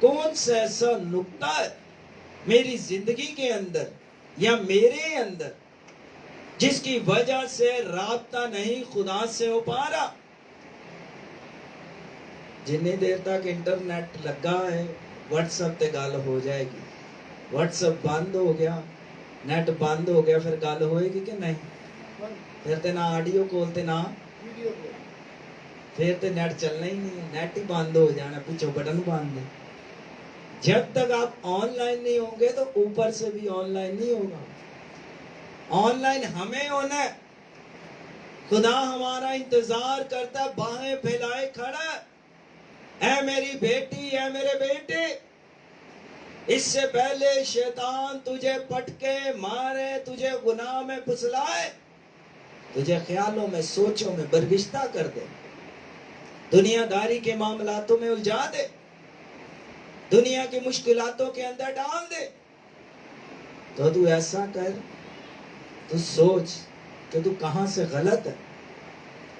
कौन सा ऐसा नुक्ता है मेरी जिंदगी के अंदर या मेरे अंदर जिसकी वजह से राब्ता नहीं खुदा से हो पा रहा। जितनी देर तक इंटरनेट लगा है, व्हाट्सएप पे गल हो जाएगी। व्हाट्सएप बंद हो गया, नेट बंद हो गया, फिर गल होएगी कि नहीं? फिर तो ना ऑडियो कॉल ते ना वीडियो कॉल, फिर तो नेट चलना ही नहीं है, नेट ही बंद हो जाना, पीछे बटन बंद है। जब तक आप ऑनलाइन नहीं होंगे तो ऊपर से भी ऑनलाइन नहीं होगा। ऑनलाइन हमें होना है, खुदा हमारा इंतजार करता, बाहें फैलाए खड़ा है मेरी बेटी, है मेरे बेटे। इससे पहले शैतान तुझे पटके मारे, तुझे गुनाह में फुसलाए, तुझे ख्यालों में, सोचों में बरगिश्ता कर दे, दुनियादारी के मामलातों में उलझा दे, दुनिया की मुश्किलातों के अंदर डाल दे। तो तू ऐसा कर, तू सोच कि तू कहां से गलत है।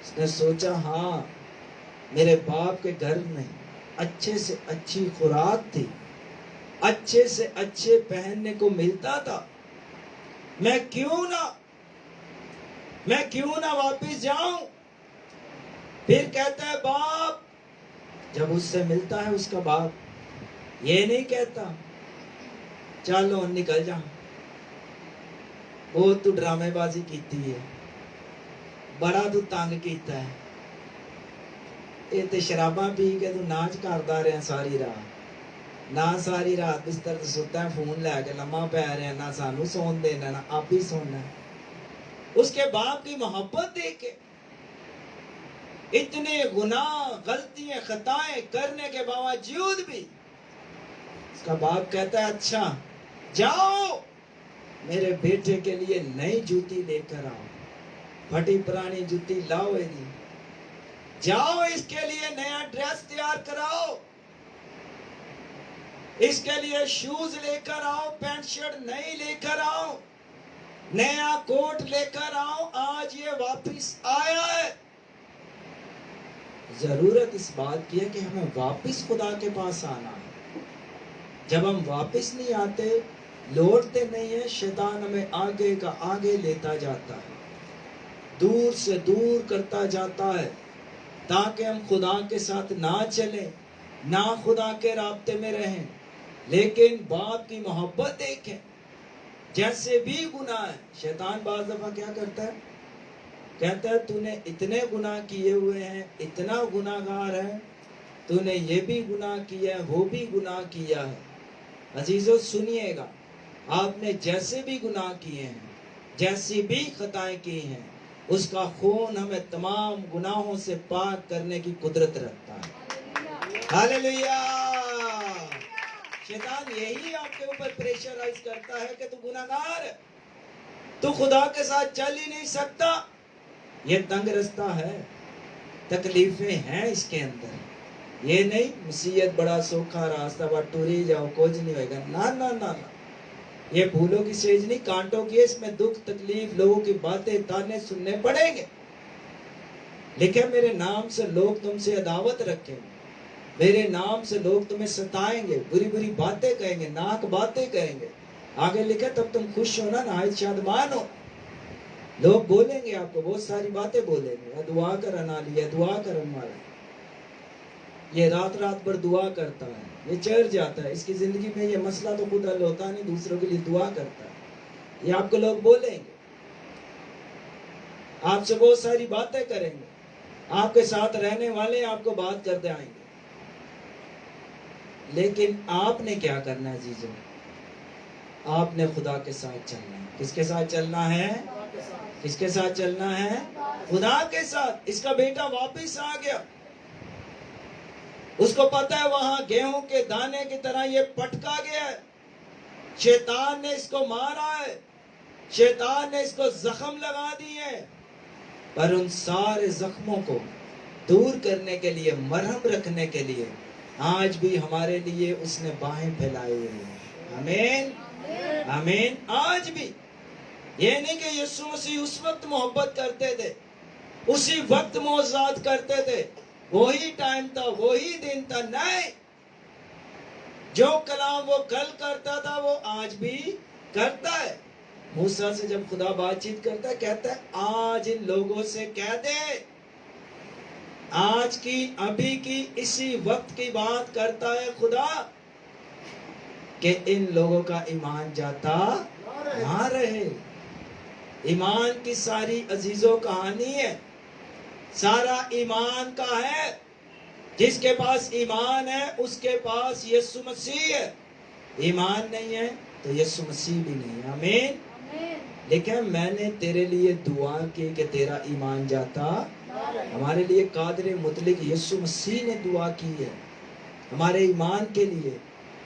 उसने सोचा, हाँ मेरे बाप के घर में अच्छे से अच्छी खुराक थी, अच्छे से अच्छे पहनने को मिलता था, मैं क्यों ना वापस जाऊं। फिर कहता है बाप, जब उससे मिलता है उसका बाप ये नहीं कहता चलो निकल जा, वो तू ड्रामेबाजी की है, बड़ा तू तंग किया है, ਇਹ ਤੇ ਸ਼ਰਾਬਾਂ ਪੀ ਕੇ ਤੂੰ ਨਾਚ ਕਰਦਾ ਰਿਹਾ ਸਾਰੀ ਰਾਤ ਨਾ ਸਾਰੀ ਰਾਤ ਬਿਸਤਰ ਤੇ ਸੁੱਤਾ फोन लेके लम्मा पै रहा ना सानू सोन देना ना आप ही सोना उसके बाप की मोहब्बत देखे इतने गुनाह गलतियां खताएं करने के बावजूद भी उसका बाप कहता है अच्छा जाओ मेरे बेटे के लिए नई जूती लेकर आओ फटी पुरानी जूती लाओ यदि जाओ इसके लिए नया ड्रेस तैयार कराओ इसके लिए शूज लेकर आओ पैंट शर्ट नई लेकर आओ नया कोट लेकर आओ आज ये वापस आया है जरूरत इस बात की है कि हमें वापस खुदा के पास आना है जब हम वापस नहीं आते लौटते नहीं है शैतान हमें आगे का आगे लेता जाता है दूर से दूर करता जाता है ताकि हम खुदा के साथ ना चलें ना खुदा के रास्ते में रहें लेकिन बाप की मोहब्बत देखें जैसे भी गुनाह है शैतान बाज दफा क्या करता है कहता है तूने इतने गुनाह किए हुए हैं इतना गुनाहगार है तूने ये भी गुनाह किया है वो भी गुनाह किया है अजीजों सुनिएगा आपने जैसे भी गुनाह किए हैं जैसी भी खताएं की हैं उसका खून हमें तमाम गुनाहों से पाक करने की कुदरत रखता है हालेलुया शैतान यही आपके ऊपर प्रेशराइज करता है कि तू गुनाहगार है तू खुदा के साथ चल ही नहीं सकता ये तंग रास्ता है तकलीफें हैं इसके अंदर ये नहीं मुसीबत बड़ा सौखा रास्ता बा टूरी जाओ कुछ नहीं होगा ना ना ना ना ये फूलों की सेज नहीं कांटों की इसमें दुख तकलीफ लोगों की बातें ताने सुनने पड़ेंगे लिखे मेरे नाम से लोग तुमसे अदावत रखेंगे मेरे नाम से लोग तुम्हें सताएंगे बुरी बुरी बातें कहेंगे नाक बातें कहेंगे आगे लिखे तब तुम खुश हो ना नाहिद शादमान हो लोग बोलेंगे आपको बहुत सारी बातें बोलेंगे दुआ कर अनालिया दुआ कर हमारा ये रात रात भर दुआ करता है ये चढ़ जाता है इसकी जिंदगी में ये मसला तो खुद हल होता नहीं दूसरों के लिए दुआ करता है ये आपको लोग बोलेंगे आपसे बहुत सारी बातें करेंगे आपके साथ रहने वाले आपको बात करते आएंगे लेकिन आपने क्या करना है जीजो आपने खुदा के साथ चलना है किसके साथ चलना है किसके साथ चलना है खुदा के साथ इसका बेटा वापस आ गया उसको पता है वहां गेहूं के दाने की तरह ये पटका गया है शैतान ने इसको मारा है शैतान ने इसको जख्म लगा दिए पर उन सारे जख्मों को दूर करने के लिए मरहम रखने के लिए आज भी हमारे लिए उसने बाहें फैलाए हुए हैं आमीन आमीन आज भी ये नहीं कि यीशु मसीह उस वक्त मोहब्बत करते थे उसी वक्त मौजूद करते थे वही टाइम था वही दिन था नहीं जो कलाम वो कल करता था वो आज भी करता है मूसा से जब खुदा बातचीत करता है कहता है आज इन लोगों से कह दे आज की अभी की इसी वक्त की बात करता है खुदा कि इन लोगों का ईमान जाता ना रहे ईमान की सारी अजीजों कहानी है सारा ईमान का है जिसके पास ईमान है उसके पास यीशु मसीह है ईमान नहीं है तो यीशु मसीह भी नहीं है आमीन लेकिन मैंने तेरे लिए दुआ की कि तेरा ईमान जाता हमारे लिए कादर मुतलिक यीशु मसीह ने दुआ की है हमारे ईमान के लिए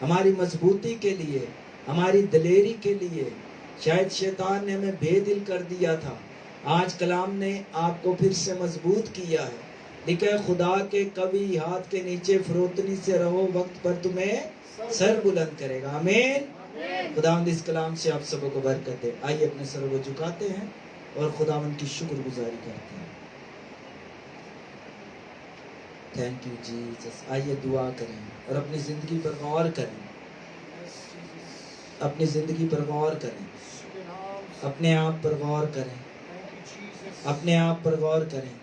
हमारी मजबूती के लिए हमारी दलेरी के लिए शायद शैतान ने हमें बेदिल कर दिया था आज कलाम ने आपको फिर से मजबूत किया है लेकिन खुदा के कभी हाथ के नीचे फरोतनी से रहो वक्त पर तुम्हें सर बुलंद करेगा आमीन खुदावंद इस कलाम से आप सबों को बरकत दे आइए अपने सर को झुकाते हैं और खुदावंद की शुक्रगुजारी करते हैं थैंक यू जीसस आइए दुआ करें और अपनी जिंदगी पर गौर करें अपनी जिंदगी पर गौर करें अपने आप पर गौर करें अपने आप पर गौर करें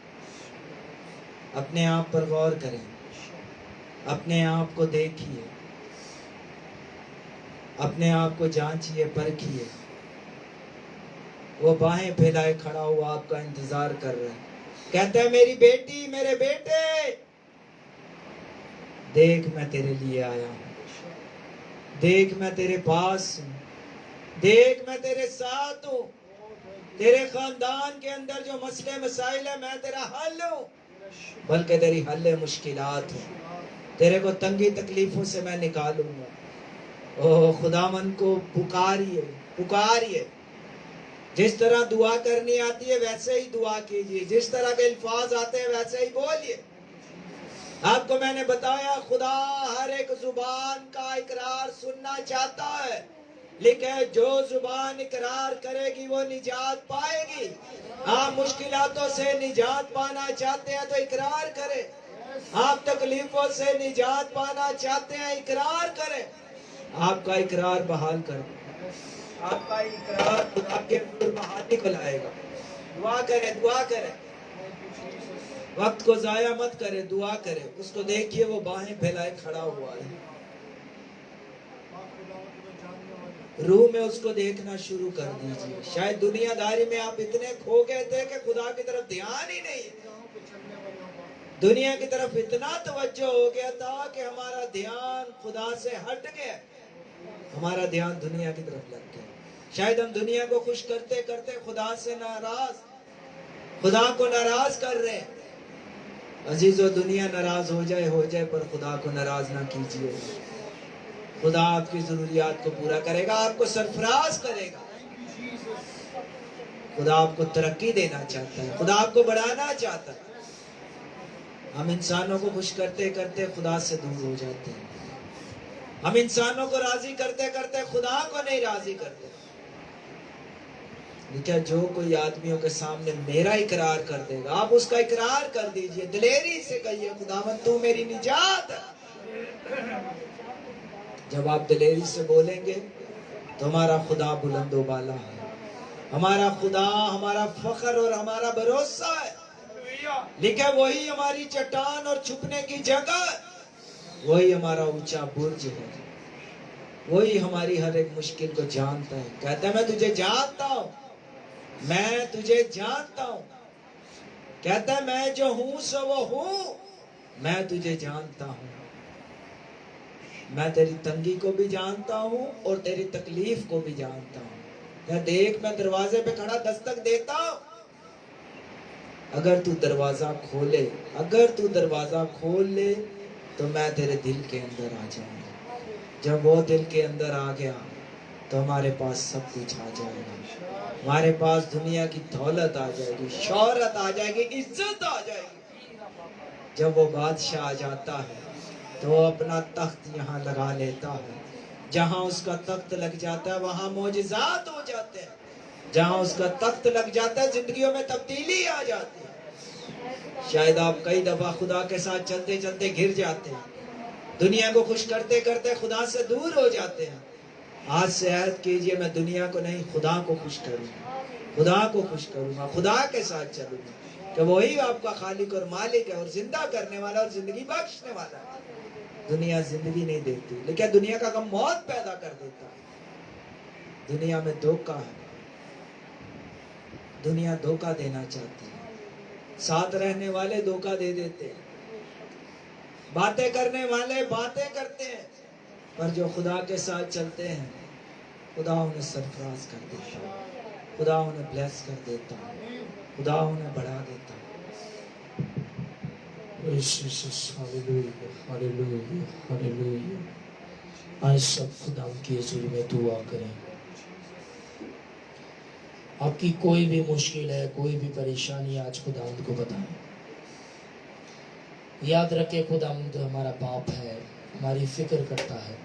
अपने आप पर गौर करें अपने आप को देखिए अपने आप को जांचिए परखिए वो बाहें फैलाए खड़ा हुआ आपका इंतजार कर रहा है कहता है मेरी बेटी मेरे बेटे देख मैं तेरे लिए आया हूँ, देख मैं तेरे पास हूँ, देख मैं तेरे साथ हूँ। तेरे खानदान के अंदर जो मसले मसाइल है मैं तेरा हल हूँ, बल्कि तेरी हल मुश्किलात हूँ। तेरे को तंगी तकलीफों से मैं निकालूंगा। ओ खुदावन को पुकारिए, पुकारिए। जिस तरह दुआ करनी आती है वैसे ही दुआ कीजिए, जिस तरह के अल्फाज आते हैं वैसे ही बोलिए। आपको मैंने बताया खुदा हर एक जुबान का इकरार सुनना चाहता है, लेकिन जो जुबान इकरार करेगी वो निजात पाएगी। आप मुश्किलातों से निजात पाना चाहते हैं तो इकरार करें। आप तकलीफों से निजात पाना चाहते हैं, इकरार करें। आपका इकरार बहाल कर, आपका इकरार खुदा के बहाली को लाएगा। दुआ करें, दुआ करें, वक्त को जाया मत करें, दुआ करें। उसको देखिए वो बाहें फैलाए खड़ा हुआ है, रूह में उसको देखना शुरू कर दीजिए। शायद दुनियादारी में आप इतने खो गए थे कि खुदा की तरफ ध्यान ही नहीं, दुनिया की तरफ इतना तवज्जो हो गया था कि हमारा ध्यान खुदा से हट गया, हमारा ध्यान दुनिया की तरफ लग गया। शायद हम दुनिया को खुश करते करते खुदा से नाराज, खुदा को नाराज कर रहे हैं। अजीजों, दुनिया नाराज हो जाए पर खुदा को नाराज ना कीजिए। खुदा आपकी जरूरियात को पूरा करेगा, आपको सरफराज करेगा। खुदा आपको तरक्की देना चाहता है, खुदा आपको बढ़ाना चाहता है। हम इंसानों को खुश करते करते खुदा से दूर हो जाते हैं। हम इंसानों को राजी करते करते खुदा को नहीं राजी करते। लेकिन जो कोई आदमियों के सामने मेरा इकरार कर देगा, आप उसका इकरार कर दीजिए, दिलेरी से कहिए खुदावंद तू मेरी निजात है। जब आप दिलेरी से बोलेंगे तो हमारा खुदा बुलंदो बाला है, हमारा खुदा हमारा फख्र और हमारा भरोसा है। लेकिन वही हमारी चट्टान और छुपने की जगह, वही हमारा ऊंचा बुर्ज है, वही हमारी हर एक मुश्किल को जानता है। कहता है मैं तुझे जानता हूं, मैं तुझे जानता हूं। कहता है मैं जो हूं सो वो हूं, मैं तुझे जानता हूं। मैं तेरी तंगी को भी जानता हूं और तेरी तकलीफ को भी जानता हूं। मैं देख मैं दरवाजे पे खड़ा दस्तक देता हूं। अगर तू दरवाजा खोले, अगर तू दरवाजा खोल ले तो मैं तेरे दिल के अंदर आ जाऊंगा। जब वो दिल के अंदर आ गया तो हमारे पास सब कुछ आ जाएगा। हमारे पास दुनिया की दौलत आ जाएगी, शोहरत आ जाएगी, इज्जत आ जाएगी। जब वो बादशाह आ जाता है तो वो अपना तख्त यहाँ लगा लेता है। जहाँ उसका तख्त लग जाता है वहाँ मोजिज़ात हो जाते हैं। जहाँ उसका तख्त लग जाता है जिंदगियों में तब्दीली आ जाती है। शायद आप कई दफा खुदा के साथ चलते चलते गिर जाते हैं, दुनिया को खुश करते करते खुदा से दूर हो जाते हैं। आज से अहद कीजिए मैं दुनिया को नहीं खुदा को खुश करूंगा, खुदा को खुश करूंगा, खुदा के साथ चलूंगा कि वही आपका खालिक और मालिक है और जिंदा करने वाला और जिंदगी बख्शने वाला है। दुनिया जिंदगी नहीं देती, लेकिन दुनिया का गम मौत पैदा कर देता है। दुनिया में धोखा है, दुनिया धोखा देना चाहती है। साथ रहने वाले धोखा दे देते हैं, बातें करने वाले बातें करते हैं, पर जो खुदा के साथ चलते हैं खुदा उन्हें सरफराज कर देता है, खुदा उन्हें ब्लेस कर देता है, खुदा उन्हें बढ़ा देता है। Hallelujah, hallelujah, hallelujah. आज सब खुदा की हज़ूरी में दुआ करें। आपकी कोई भी मुश्किल है, कोई भी परेशानी, आज खुदावंद को बताएं। याद रखें खुदावंद हमारा बाप है, हमारी फिक्र करता है।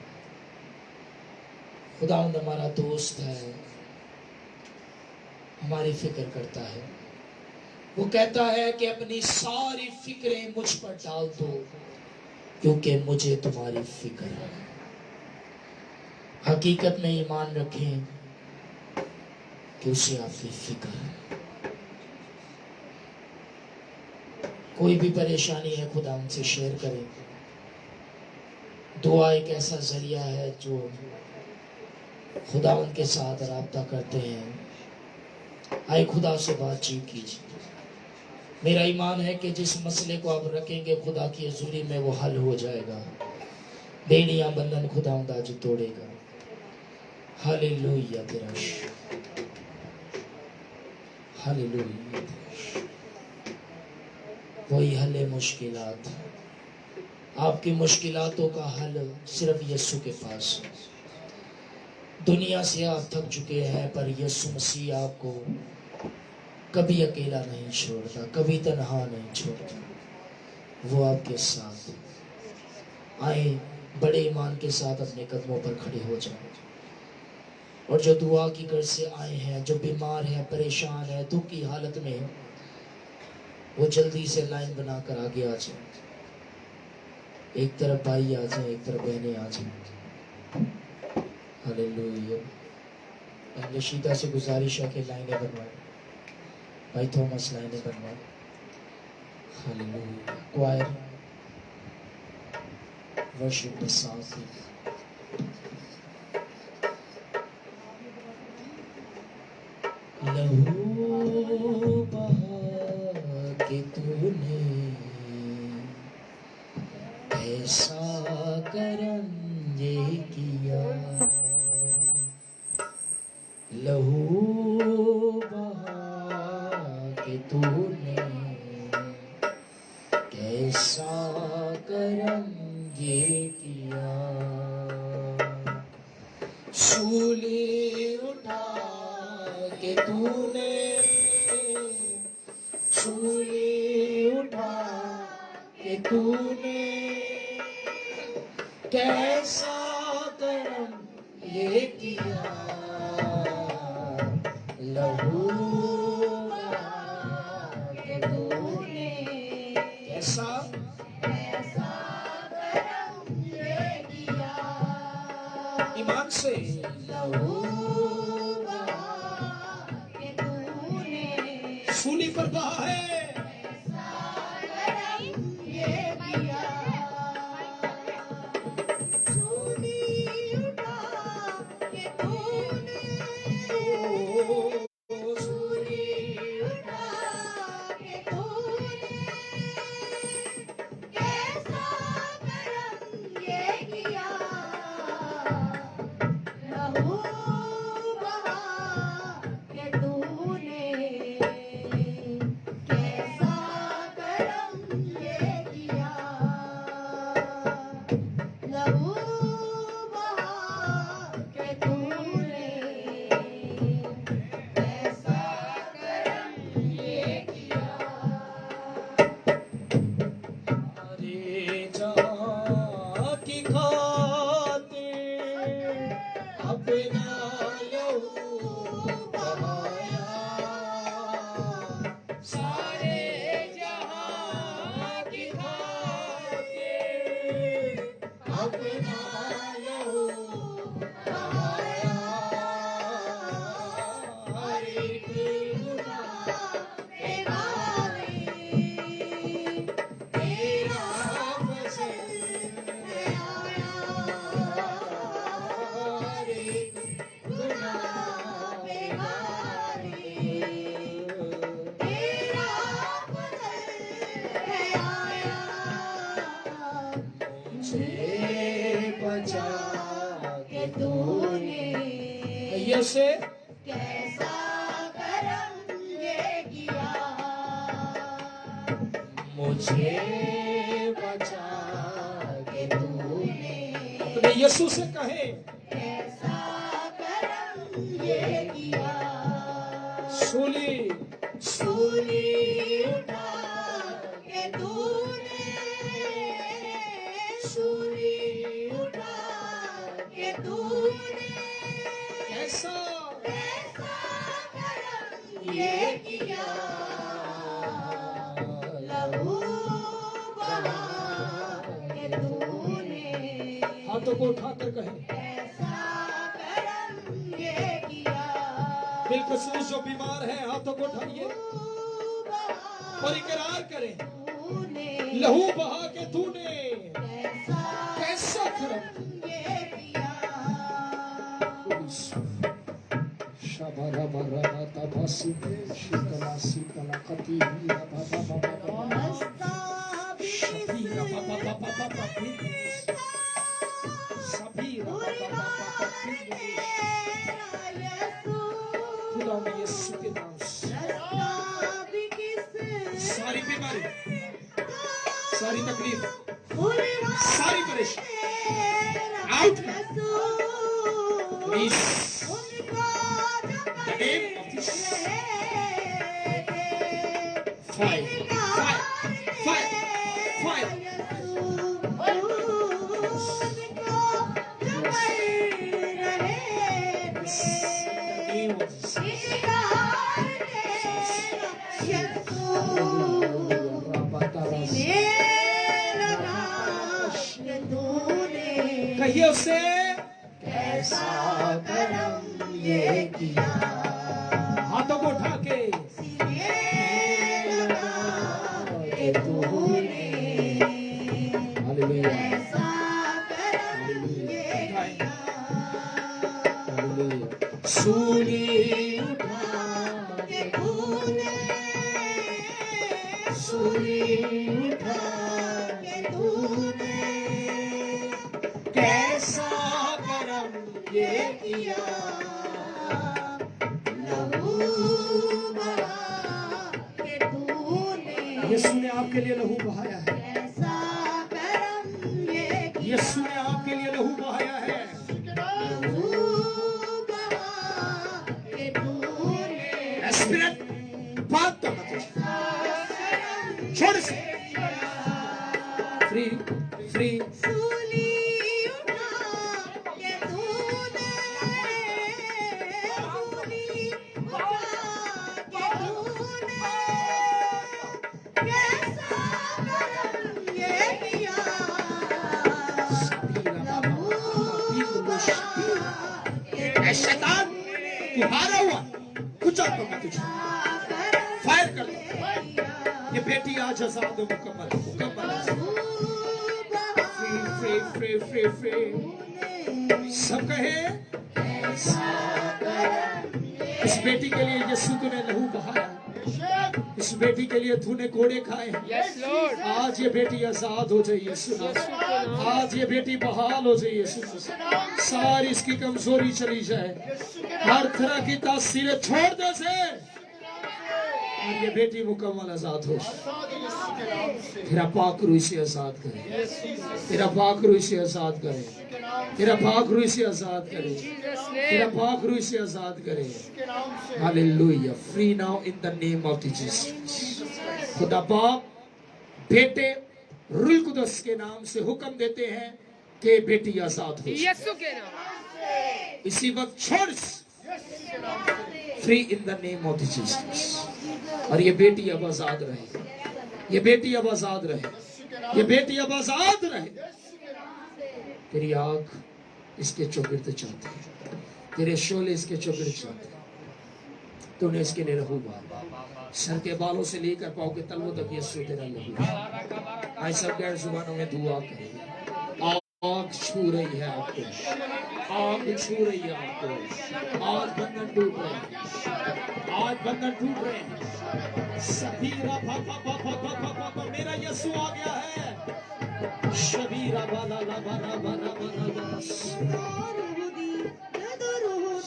खुदावंद हमारा दोस्त है, हमारी फिक्र करता है। वो कहता है कि अपनी सारी फिक्रें मुझ पर डाल दो क्योंकि मुझे तुम्हारी फिक्र है। हकीकत में ईमान रखें कि उसे आपकी फिक्र है। कोई भी परेशानी है खुदा उनसे शेयर करें। दुआ एक ऐसा जरिया है जो खुदा उनके साथ राब्ता करते हैं। आए खुदा से बातचीत कीजिए। मेरा ईमान है कि जिस मसले को आप रखेंगे खुदा की हज़ूरी में वो हल हो जाएगा। बेड़ियां बंधन खुदावंद आज तोड़ेगा। हालेलुया तेरा हालेलुया। वही हल मुश्किलात, आपकी मुश्किलातों का हल सिर्फ यीशु के पास है। दुनिया से आप थक चुके हैं, पर यीशु मसीह आपको कभी अकेला नहीं छोड़ता, कभी तन्हा नहीं छोड़ता। वो आपके साथ आए, बड़े ईमान के साथ अपने कदमों पर खड़े हो जाए। और जो दुआ की गर्ज से आए हैं, जो बीमार है, परेशान है, दुख की हालत में है, वो जल्दी से लाइन बनाकर आगे आ जाए। एक तरफ भाई आ जाए, एक तरफ बहनें आ जाए। हालेलुया। पहले शीता से गुजारिश है कि लाइनें बनवाए, भाई थॉमस लाइनें बनवाए। हालेलुया। क्वायर वर्शिप के साथ ही लहू बहा के तूने ऐसा करम ये किया, लहू बहा के तूने कैसा करम ये किया, सूली उठा के तूने, सूली उठा के तूने कैसा करम ये किया, लहू के तूने कैसा करम ये किया, ईमान से लहू के तूने सूली पर बहा है, से कैसा करम ये किया, मुझे बचा के तूने, अपने यीशु से कहे कैसा करम ये किया, सूली सूली उठा के तूने, सूली उठा के तूने कैसा करम ये किया, लहू बहा के तूने, हाथों को उठाकर कहे कैसा करम ये किया, बिलखसूस जो बीमार है हाथों को उठाइए और इकरार करें, लहू बहा के तूने कैसा करम ये किया, शाबारा बारा तबासी शीतला शीतला कती बाबा बाबा हंसता भी शबीरा बाबा बाबा बाबा खुदा में यीशु के नाम से सारी बीमारी, सारी तकलीफ, सारी परेशानी out please the name of Jesus fire fire fire fire name of कहिए उसे कैसा करम ये किया हाथों को उठा के तूने हालेलुया कैसा करम ये किया हालेलुया सूली उठा के तूने सूली उठा के तूने कैसा करम ये किया लहू बहा के तूने यीशु ने आपके लिए लहू बहाया है कैसा करम ये किया यीशु ने आपके लिए लहू बहाया है लहू बहा के तूने स्पिरिट बात तो मत छोड़ से फ्री फ्री सूली उठा के तूने सूली उठा के तूने कैसा करम ये किया लहू बहा के ऐ शैतान तू हारा हुआ कुछ और तुझे फायर कर दो ये बेटी आज आजाद हो मुकम्मल मुकम्मल free free free free free सब कहे इस बेटी के लिए यीशु तूने लहू बहाया इस बेटी के लिए तूने घोड़े खाए यस लॉर्ड आज ये बेटी आजाद हो जाए यीशु आज ये बेटी बहाल हो जाए यीशु सारी इसकी कमजोरी चली जाए हर तरह की तासीरें छोड़ दे से और ये बेटी मुकम्मल आजाद हो तेरा पाक रूह से आजाद करे तेरा पाक रूह से आजाद करे तेरा पाक रूह से आजाद करे तेरा पाक रूह से आजाद करे hallelujah free now in the name of Jesus खुदा बाप बेटे रूह कुदस के नाम से हुक्म देते हैं कि बेटी आजाद हो यीशु के नाम इसी वक्त छोड़ free in the name of Jesus और ये बेटी अब आजाद रहे ये बेटी अब आजाद रहे ये बेटी अब आजाद रहे तेरी आग इसके चौगिर्द चाहती है तेरे शोले इसके चौगिर्द चाहते हैं तूने इसके लिए लहू बहाया सर के बालों से लेकर पाँव के तलवों तक यीशु तेरा लहू आई सब गैर जुबानों में दुआ करेंगे आग छू रही है आपको आग छू रही है आपको आज बंधन टूट रहे हैं आज बंधन टूट रहे हैं सबीरा मेरा यीशु आ गया है शबीरा बाला ला बाला बाला बाला बाला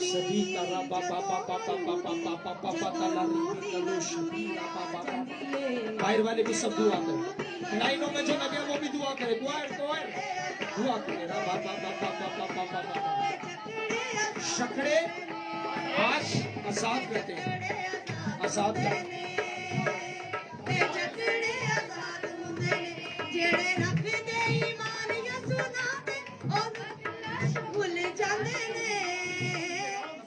सबीरा रा बा बा बा बा बा बा बा बा बा बा बा ताला री तलो शबीरा बा बा बा बाहर वाले भी सब दुआ करें लाइनों में जो लगे वो भी दुआ करें दुआ करे रा बा बा बा बा बा बा बा बा शकड़े आज आजाद करते हैं आजाद करते हैं ਜਿਹੜੇ ਰੱਖਦੇ ਈਮਾਨ ਯਿਸੂ ਨਾਂ ਤੇ ਉਹ ਭੁੱਲ ਜਾਂਦੇ ਨੇ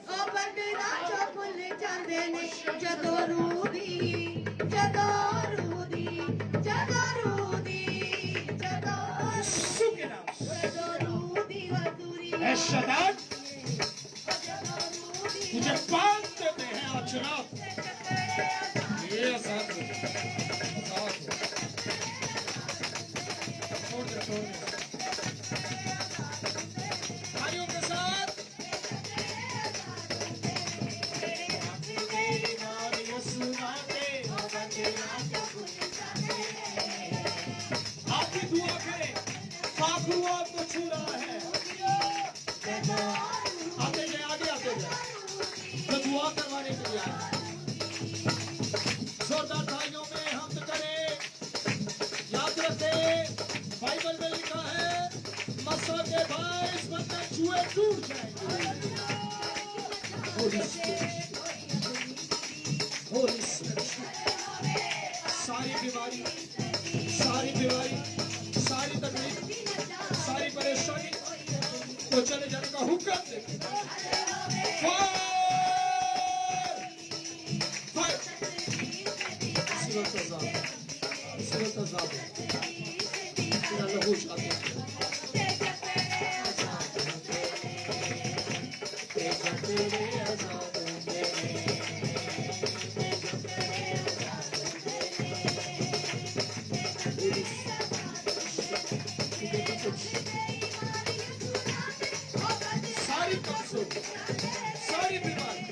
ਉਹ ਬੰਦਨਾ ਚੋਂ ਭੁੱਲ ਜਾਂਦੇ ਨੇ ਜਦੋਂ ਰੂਹ ਦੀ ਹਜ਼ੂਰੀ ऐ शैतान तुझे बांध देते हैं आज रात ये आजाद हो छोड़ दे भाइयों के साथ आप भी दुआ करें पाक रूह आपको छू रहा है ये 22 बंधन जुए टूट जाएंगे। Holy Spirit, Holy Spirit, सारी बीमारी, सारी तकलीफ, सारी परेशानी को चले जाने का हुक्म दे। फायर, इसी वक्त आजाद तेरा लहू शादी सारी कमजोर, सारी बीमारी,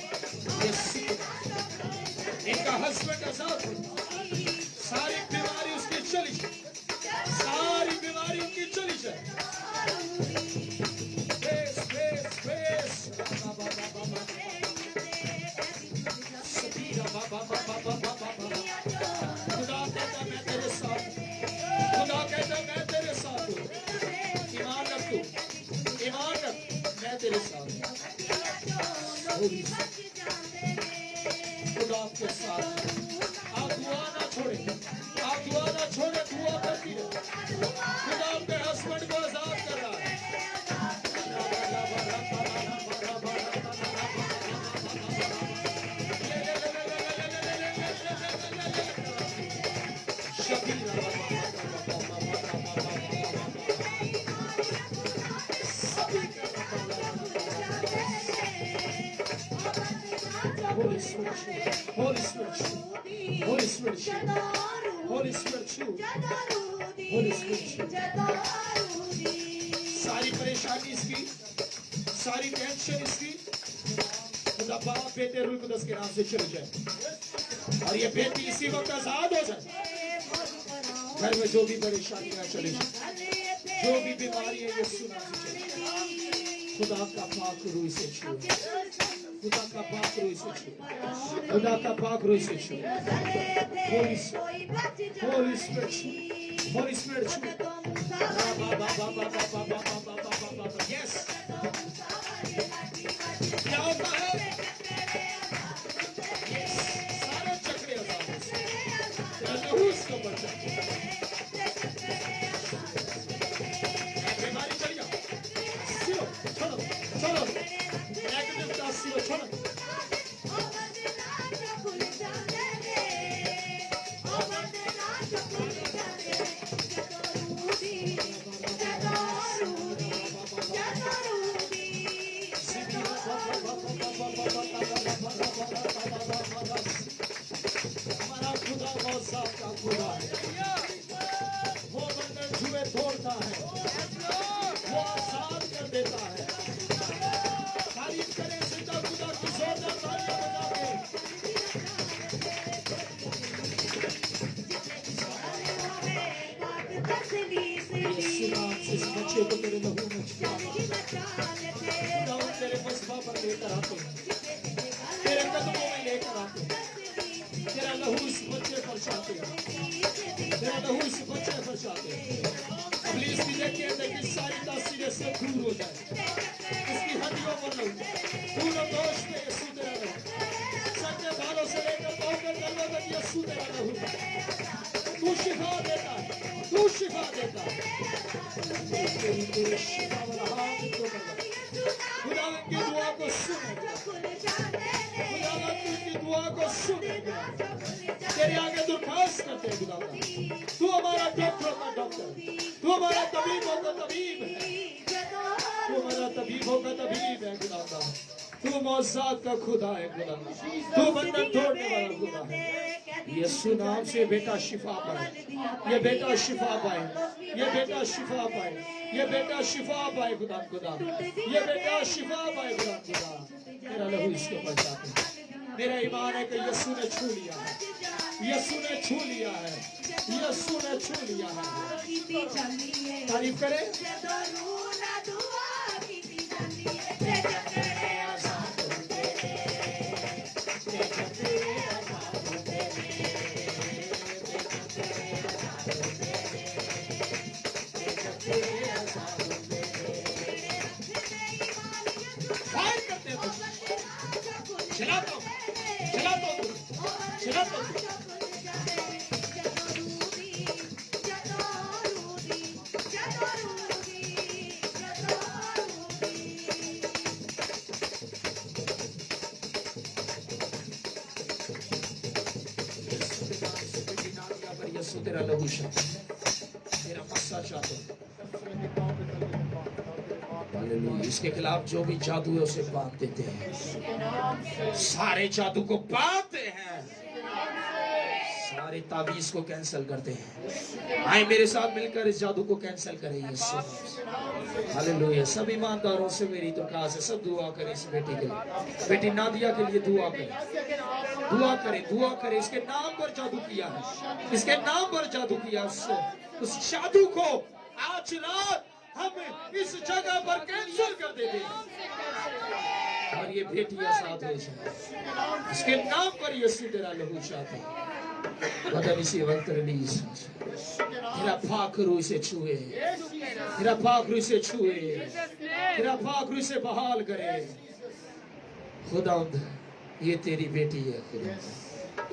इनका हस्बैंड आजाद, सारी बीमारी उसकी चली जाए, सारी बीमारी उनकी चली जाए। खुदा कहता मैं तेरे साथ, खुदा कहता मैं तेरे साथ हूँ। ईमान रख तू, ईमान रख, मैं तेरे साथ हूँ। खुदा आपके साथ, आप दुआ ना छोड़े, आप दुआ ना छोड़े, दुआ करती रहे। खुदा आपके हस्बैंड को आजाद कर रहा है। Holy Spirit, Holy Spirit, Holy Spirit, Holy Spirit, Holy Spirit. सारी परेशानी इसकी, सारी टेंशन इसकी, खुदा बाप बेटे रूह कुदस के नाम से चली जाए और ये बेटी इसी वक्त आजाद हो जाए। घर में जो भी परेशानियां चली जाए, जो भी बीमारी है यीशु नाम से चली जाए। खुदा का पाक रूह से छू, खुदा का पाक रूह से छू, खुदा का पाक रूह से छू। Holy Spirit, Holy Spirit, Holy Spirit, yes, क्या होता है? सारे चक्रे उसको बचा, बीमारी चली जाओ, सिरो छोड़ो, छोड़ो, नेगेटिव का सिरो छोड़ो। हमारा खुदा बहुत साफ का खुदा है, वो बंधन जुए तोड़ता है, वो आजाद कर देता है। तारीफ करें सीधा खुदा की जोरदार तालियां बजा के। यीशु नाम से इस बच्चे को तेरे लहू में छुपा, खुदा तेरे मस्बा पर लेकर आते हैं, तेरे कदमों में लेकर आते हैं। तेरा लहू इस बच्चे पर छाते हैं, तेरा लहू इस बच्चे पर छाते हैं। पुलिस की देखिए कि सारी तासीरें से दूर हो जाए, इसकी हड्डियों पर लहू, पूर्ण दोष में यीशु तेरा लहू, सर के बालों से लेकर पांव के तलवे तक यीशु तेरा लहू। तू शिफा देता है, तू शिफा देता है। तेरे शिफा वाला हाथ को पकड़, खुदा की दुआ को सुने, खुदा की दुआ को सुने। तेरे आगे दरखास्त करते हैं खुदा, तू हमारा डॉक्टर का डॉक्टर, तू हमारा तबीबों का तबीब है, तू हमारा तबीबों का तबीब है खुदा, तू मौजूद का खुदा है खुदा, तू बंधन तोड़ने वाला खुदा है। यीशु नाम से बेटा शिफा पाए, ये बेटा शिफा पाए, ये बेटा शिफा पाए, ये बेटा शिफा पाए खुदा, खुदा ये बेटा शिफा पाए खुदा, खुदा तेरा लहू इसके ऊपर जाते। मेरा ईमान है कि यीशु ने छू लिया है, यीशु ने छू लिया है, यीशु ने छू लिया है। तारीफ करें। चलाता हूँ, चलाता हूँ, चलाता हूँ। यीशु तेरा लहू शांत, तेरा मस्सा चाहता हूँ। हालेलुया। इसके खिलाफ जो भी जादू है उसे बांध देते हैं, सारे जादू को बांधते हैं, सारे ताबीज को कैंसिल करते हैं। आए मेरे साथ मिलकर इस जादू को कैंसिल करें यीशु। हालेलुया। सब ईमानदारों से मेरी दरखास्त है, सब दुआ करें इस बेटी के लिए, बेटी नादिया के लिए दुआ करें, दुआ करें, दुआ करें। इसके नाम पर जादू किया है, इसके नाम पर जादू किया, उस जादू को आज रात हम इस जगह पर कैंसिल कर देते हैं और ये बेटी आजाद हो जाए। इसके नाम पर यीशु तेरा लहू चाहते हैं। बदन इसी वक्त रिलीज, तेरा पाक रूह से छुए, तेरा पाक रूह से छुए, तेरा पाक रूह से बहाल करे। खुदावंद ये तेरी बेटी है, खुदा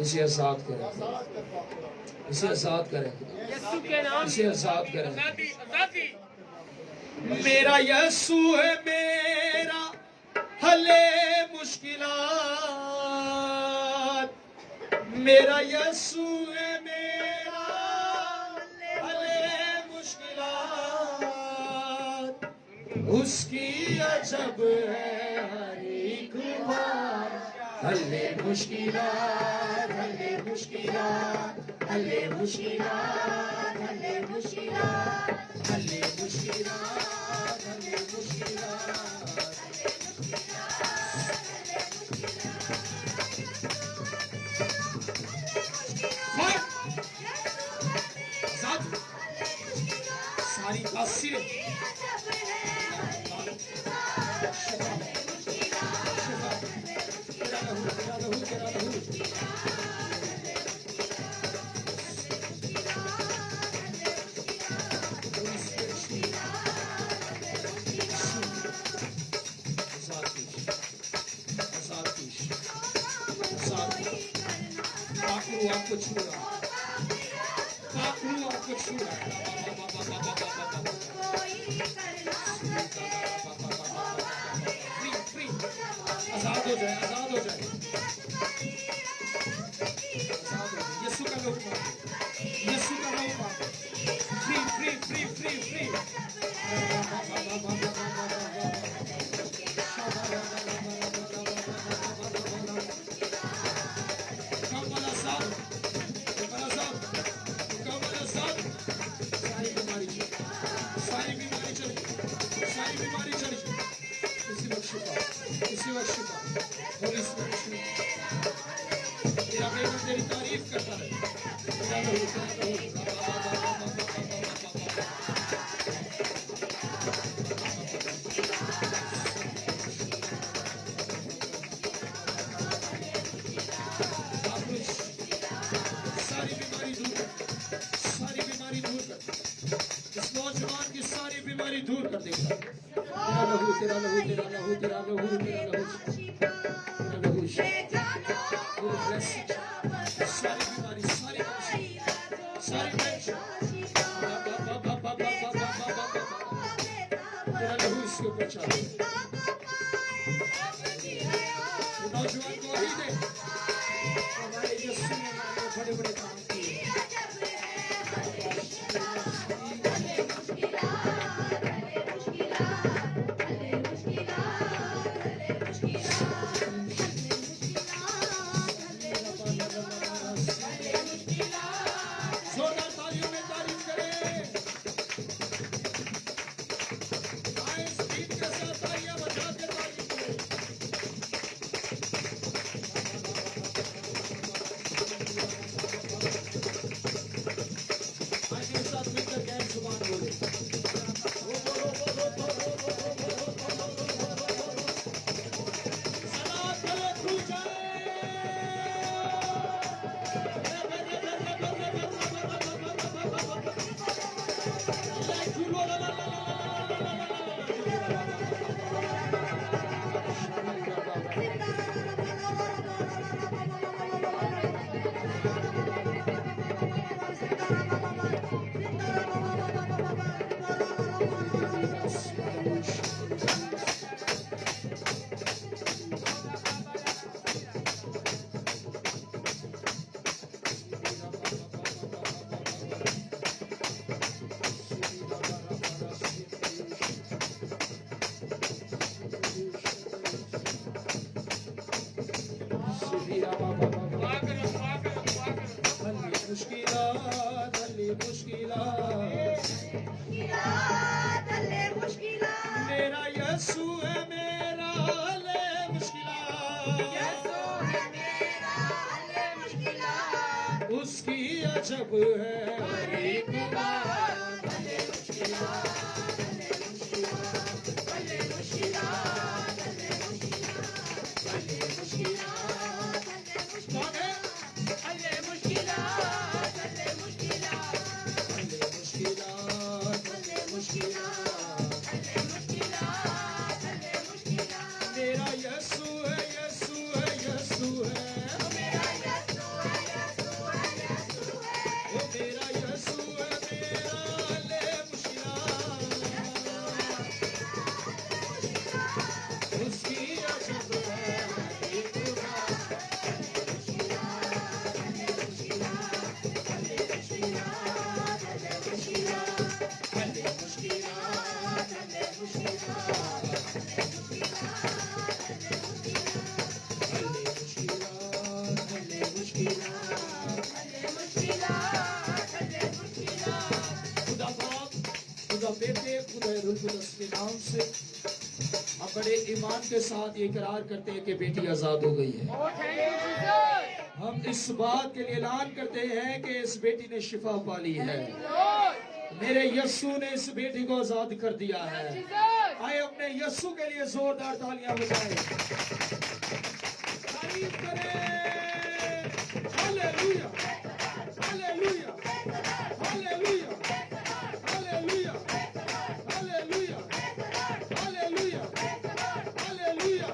इसे आजाद करे, इसे आजाद करे, इसे आजाद करे। मेरा यीशु है मेरा हले मुश्किलात, मेरा यीशु है मेरा हले मुश्किलात, उसकी अजब है हर एक बात। हले मुश्किलात, हले मुश्किलात, हले मुश्किलात, हले मुश्किलात, हले मुश्किलात, हले मुश्किलात। सारी तासीर आपको छू रहा, आपको छू रहा। आजाद हो जाए, आजाद हो जाए, यीशु का लोग, यीशु का लोग, free free free free free. तेरी तारीफ करता है। सारी बीमारी दूर कर, सारी बीमारी दूर कर, इस नौजवान की सारी बीमारी दूर कर देगा। तेरा लहू, तेरा लहू, तेरा लहू, तेरा लहू, तेरा लहू, तेरा लहू, सारी बीमारी, सारी सारी तेरा लहू इसके ऊपर चला। नौजवान को ही दे, हमारे यीशु ने बड़े बड़े काम किए। यीशु है मेरा हले मुश्किलात, उसकी अजब है हर एक बात। कौन है? हले मुश्किलात, मेरा यीशु है, यीशु है, यीशु है। ओ मेरा यीशु है, मेरा हले मुश्किलात, उसकी अजब है एक बात। खुदा बाप, खुदा बेटे, खुदा रूह कुदस के नाम से हम बड़े ईमान के साथ ये इकरार करते हैं कि बेटी आजाद हो गई है। हम इस बात के लिए ऐलान करते हैं कि इस बेटी ने शिफा पा ली है। मेरे यीशु ने इस बेटी को आजाद कर दिया है। आए अपने यीशु के लिए जोरदार तालियां बजाएं, तारीफ करें। Hallelujah, hallelujah, hallelujah, hallelujah, hallelujah, hallelujah, hallelujah, hallelujah,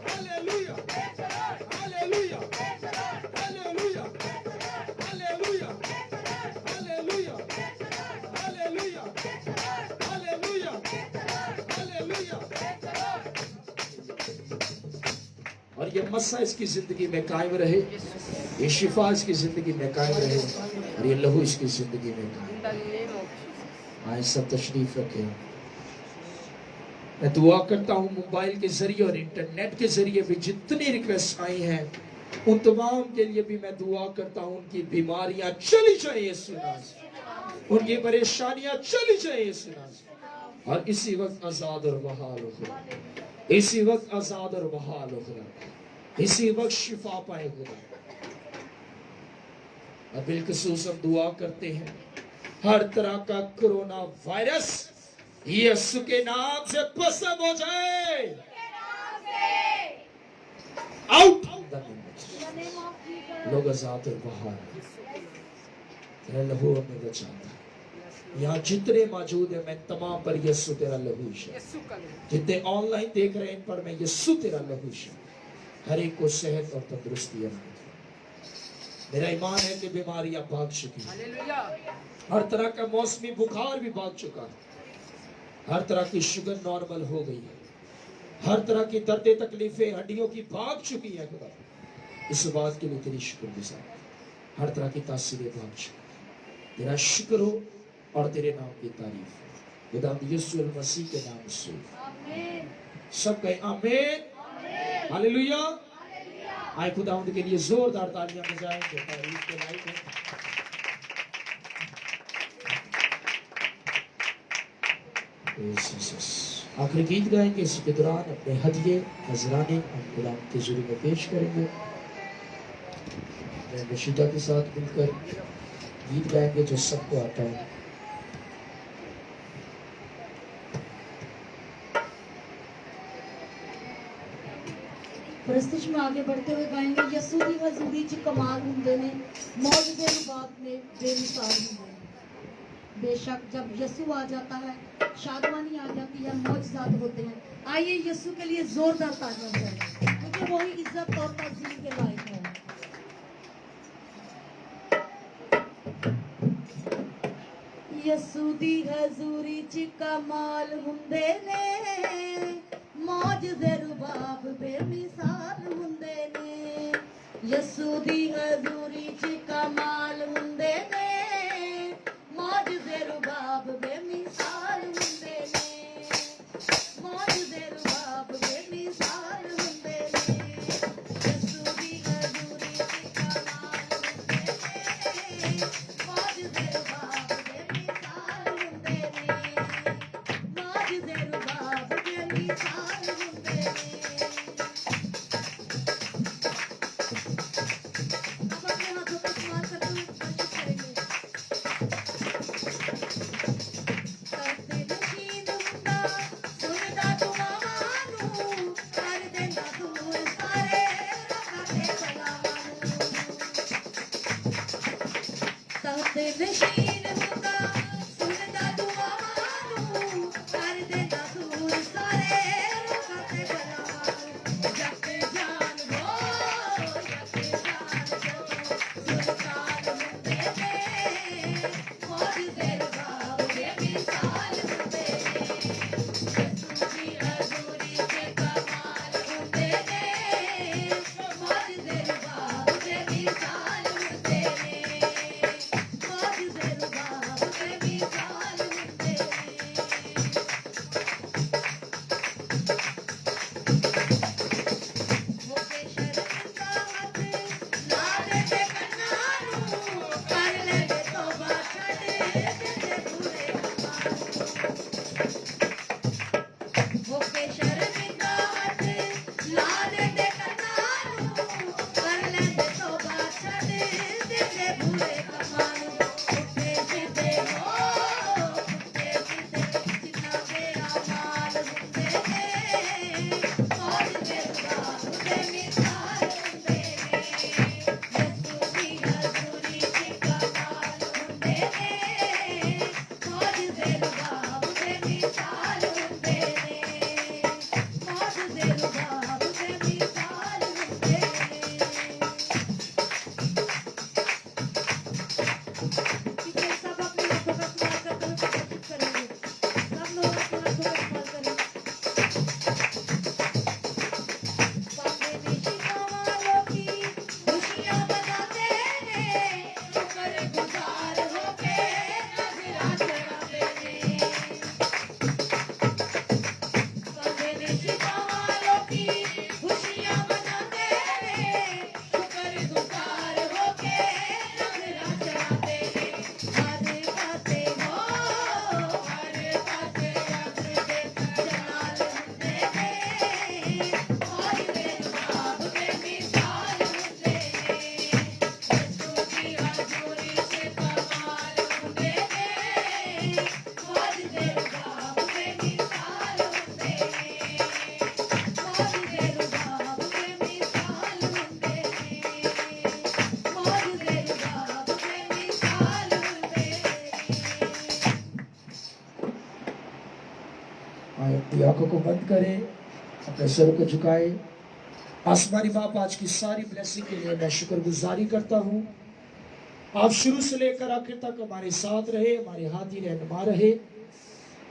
hallelujah, hallelujah, hallelujah, hallelujah, hallelujah, hallelujah, hallelujah. और ये मस्सा इसकी जिंदगी में कायम रहे, ये शिफा इसकी जिंदगी में कायम रहे, और ये लहू इसकी जिंदगी में कायम रहे। आए सब तशरीफ रखे। मैं दुआ करता हूँ मोबाइल के जरिए और इंटरनेट के जरिए भी जितनी रिक्वेस्ट आई हैं उन तमाम के लिए भी मैं दुआ करता हूँ उनकी बीमारियां चली जाए यीशु नाम से, उनकी परेशानियां चली जाए यीशु नाम से, और इसी वक्त आजाद और बहाल हो खुदा, इसी वक्त आजाद और बहाल हो खुदा, इसी वक्त शिफा पाए खुदा। और बिलखसूस हम दुआ करते हैं हर तरह का कोरोना वायरस यीशु के नाम से खत्म हो जाए। आउट लोग आजाद और बाहर, तेरा लहू हमें बचाता। यहाँ जितने मौजूद है मैं तमाम पर यीशु तेरा लहू है, जितने ऑनलाइन देख रहे हैं इन पर मैं यीशु तेरा लहू है, हर एक को सेहत और तंदुरुस्ती है। मेरा ईमान है कि बीमारियां भाग चुकी हैं, हर तरह का मौसमी बुखार भी भाग चुका है, हर तरह की शुगर नॉर्मल हो गई है, हर तरह की दर्द तकलीफें हड्डियों की भाग चुकी है खुदा। इस बात के लिए तेरी शुक्रगुजार, हर तरह की तासीरें भाग चुकी, तेरा शुक्र हो और तेरे नाम की तारीफ खुदा यीशु मसीह के नाम से सब कहे आमीन, हालेलुया। आए खुदा के लिए जोरदार तालियां बजाएंगे, तारीफ के लायक है। आखिरी गीत गाएंगे, इसके दौरान अपने हदिये नजराने हम खुदा के जुर्म में पेश करेंगे। मैं नशीदा के साथ मिलकर गीत गाएंगे जो सबको आता है। प्रस्तुत में आगे बढ़ते हुए गाएंगे यसू दी हजूरी च कमाल हुंदे ने, मौज दे रुबाब में बेमिसाल हुंदे ने। बेशक जब यसू आ जाता है शादमानी आ जाती है, मौजज़ात होते हैं। आइए यसू के लिए जोरदार तालियां बजाएं, क्योंकि वही इज्जत और तज़ीम के लायक है। यसू दी हजूरी च कमाल हुंदे ने, मौज दे रुबाब बेमिसाल हुंदे ने। यसू दी हजूरी च कमाल हुंदे ने, मौज दे रुबाब बेमिसाल हुंदे ने, मौज दे रुबाब बेमिसाल हुंदे ने। यसू दी हजूरी च कमाल हुंदे ने, मौज दे रुबाब बेमिसाल हुंदे ने, मौज दे रुबाब बेमिसाल बेमिसाल हुंदे ने। आप अपने हाथों को इस्तेमाल करते हुए वर्शिप करेंगे। करते नशीन हुंदा सुनदा दुआवां नूं, कर देंदा दूर सारे रोगां ते बलावां नूं। करते नशीन हुंदा सुनदा दुआवां नूं, कर देंदा दूर सारे रोगां ते बलावां नूं। जग जान हो जग जान जो सुल्तान हुंदे ने, मौजूदे रबाब बेमिसाल हुंदे ने। यीशु दी हज़ूरी च कमाल हुंदे ने, मौजूदे रबाब बेमिसाल हुंदे ने। मौजूदे रबाब बेमिसाल हुंदे ने। होके शर्मिंदा हथ ला देंदे कन्नां नूं, कर लैंदे तौबा छड्ड देंदे बुरे कम्मां नूं। होके शर्मिंदा हथ ला देंदे कन्नां नूं, कर लैंदे तौबा छड्ड देंदे बुरे कम्मां नूं। पुट्ठे सिद्धे हो पुट्ठे सिद्धे जिन्ना बेईमान हुंदे ने, मौजूदे रबाब बेमिसाल हुंदे ने। यीशु दी हज़ूरी च कमाल हुंदे ने, मौजूदे रबाब बेमिसाल हुंदे ने। मौजूदे रबाब बेमिसाल हुंदे ने। पीछे सब अपने हाथों का इस्तेमाल करते हुए वर्शिप करेंगे। सब लोग अपने हाथों का इस्तेमाल करें। पांडे निशिकावां लोकी खुशियां मनाते ने, शुक्रगुजार होके नज़रां चढ़ाते ने। पांडे निशिकावां लोकी खुशियां मनाते ने, शुक्रगुजार होके नज़रां चढ़ाते ने। हर पासे हो हर पासे रब दे जलाल हुंदे ने, मौजूदे रबाब बेमिसाल हुंदे ने। यीशु दी हज़ूरी च कमाल हुंदे ने, मौजूदे रबाब बेमिसाल हुंदे ने। मौजूदे रबाब बेमिसाल हुंदे ने। मौजूदे रबाब बेमिसाल हुंदे ने। आए अपनी आंखों को बंद करें, अपने सर को झुकाए। आसमानी बाप, आज की सारी ब्लेसिंग के लिए मैं शुक्रगुजारी करता हूँ। आप शुरू से लेकर आखिर तक हमारे साथ रहे, हमारे हाथ ही रहनुमा रहे।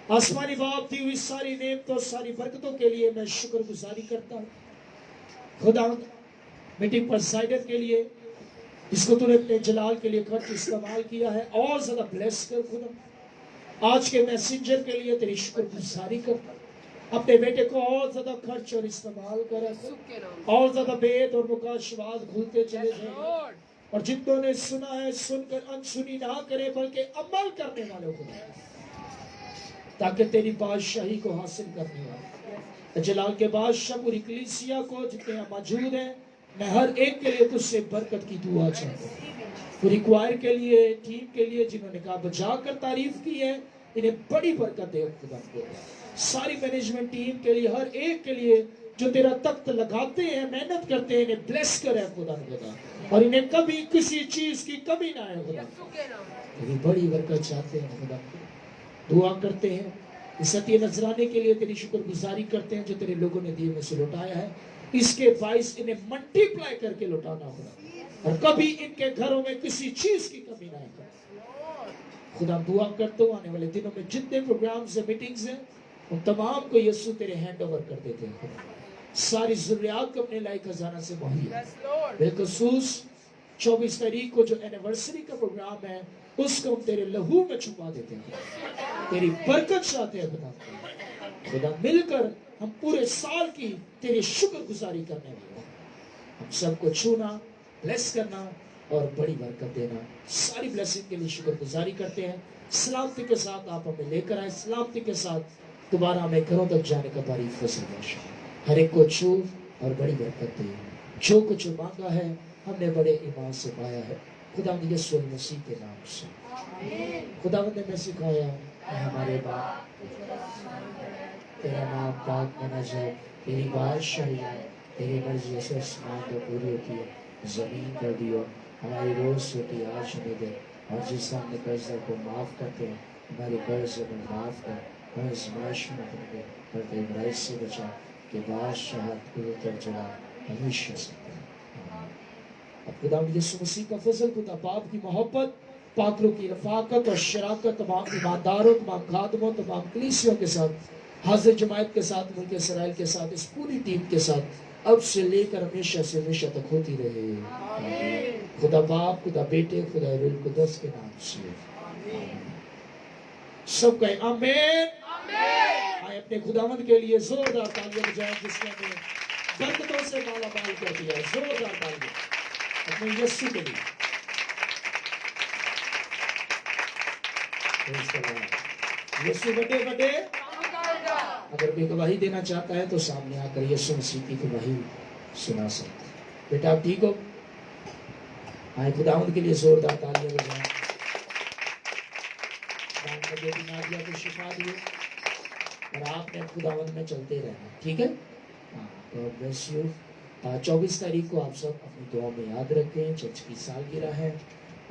आसमानी बाप, दी हुई सारी नेमतों सारी बरकतों के लिए मैं शुक्रगुजारी करता हूँ। खुदा, मीटिंग प्रेसिडेंट के लिए जिसको तूने अपने जलाल के लिए खर्च इस्तेमाल किया है, और ज्यादा ब्लेस कर खुदा। आज के मैसेंजर के लिए तेरी शुक्रगुजारी करता हूँ। अपने बेटे को और ज्यादा खर्च और इस्तेमाल कर, और ज्यादा वेद और मुकाशवाद खुलते चले जाए, और जितनों ने सुना है सुनकर अनसुनी ना करे बल्कि अमल करने वालों को, ताकि तेरी बादशाही को हासिल करने वाले जलाल के बादशाह पूरी कलीसिया को जितने यहाँ मौजूद हैं, मैं हर एक के लिए तुझसे बरकत की दुआ चाहता हूँ। पूरी क्वायर के लिए, टीम के लिए जिन्होंने कहा बजा कर तारीफ की है, इन्हें बड़ी बरकत दे खुदा को। सारी मैनेजमेंट टीम के लिए, हर एक के लिए जो तेरा तख्त लगाते हैं, मेहनत करते हैं, इन्हें ब्लेस करे खुदा खुदा, और इन्हें कभी किसी चीज की कमी ना आए खुदा। तेरी बड़ी बरकत चाहते हैं खुदा, दुआ करते हैं। इस सत्य नजराने के लिए तेरी शुक्रगुजारी करते हैं जो तेरे लोगों ने दिए में से लौटाया है। इसके बाइस इन्हें मल्टीप्लाई करके लौटाना खुदा, और कभी इनके घरों में किसी चीज की कमी ना आए खुदा। दुआ करते हो आने वाले दिनों में जितने प्रोग्राम्स हैं, मीटिंग्स हैं, उन तमाम को यीशु तेरे हैंड ओवर कर देते हैं खुदा। सारी जरूरियात को अपने लायक खजाना से मुहैया, बेखसूस 24 तारीख को जो एनिवर्सरी का प्रोग्राम है, उसको हम तेरे लहू में छुपा देते हैं। तेरी बरकत चाहते हैं खुदा। खुदा मिलकर हम पूरे साल की तेरी शुक्रगुजारी करने वाले हैं। हम सबको छूना, ब्लेस करना और बड़ी बरकत देना। सारी ब्लेसिंग के लिए शुक्रगुजारी करते हैं। सलामती के साथ आप हमें लेकर आए, सलामती के साथ दोबारा हमें घरों तक जाने का बारी फजल बख्श। हर एक को छू और बड़ी बरकत दे। जो कुछ मांगा है हमने बड़े ईमान से पाया है खुदावंद यीशु मसीह के नाम से। खुदावंद ने हमें सिखाया कि हमारे बाप तेरा नाम पाक माना जाए, तेरी बादशाही आए, तेरी मर्जी जैसे आसमान पर पूरी होती है जमीन पर भी हो। हमारी रोज रोटी आज हमें दे और जिस हमने कर्जदार को माफ करते हैं हमारे कर्ज हमें माफ कर, हमें आजमाइश में मत दे पर तेरी बुराई से बचा कि बादशाह कुदरत जला हमेशा से। अब खुदावंद यीशु मसीह का फजल, खुदा बाप की मोहब्बत, पाकरों की रफाकत और शराकत तमाम ईमानदारों, तमाम खादमों, तमाम कलीसियों के साथ, हाजिर जमायत के साथ, मुल्क इसराइल के साथ, इस पूरी टीम के साथ अब से लेकर हमेशा से हमेशा तक होती रहे। खुदा बाप, खुदा बेटे, खुदा रूह कुदस के नाम से सब कहें आमीन। आए अपने खुदावंद के लिए जोरदार तालियां बजाएं जिसने हमें बरकतों से माला माल कर दिया। जोरदार तालियां अपने यीशु के लिए। यीशु बड़े बड़े। अगर कोई गवाही देना चाहता है तो सामने आकर यीशु मसीह की गवाही सुना सकते हैं। बेटा आप ठीक हो? आए खुदावंद के लिए जोरदार तालियां बजाएं। बेटी नादिया को शिफा दिए और आपने खुदावंद में चलते रहना, ठीक है? God bless you. 24 तारीख को आप सब अपनी दुआ में याद रखें, चर्च की सालगिरह है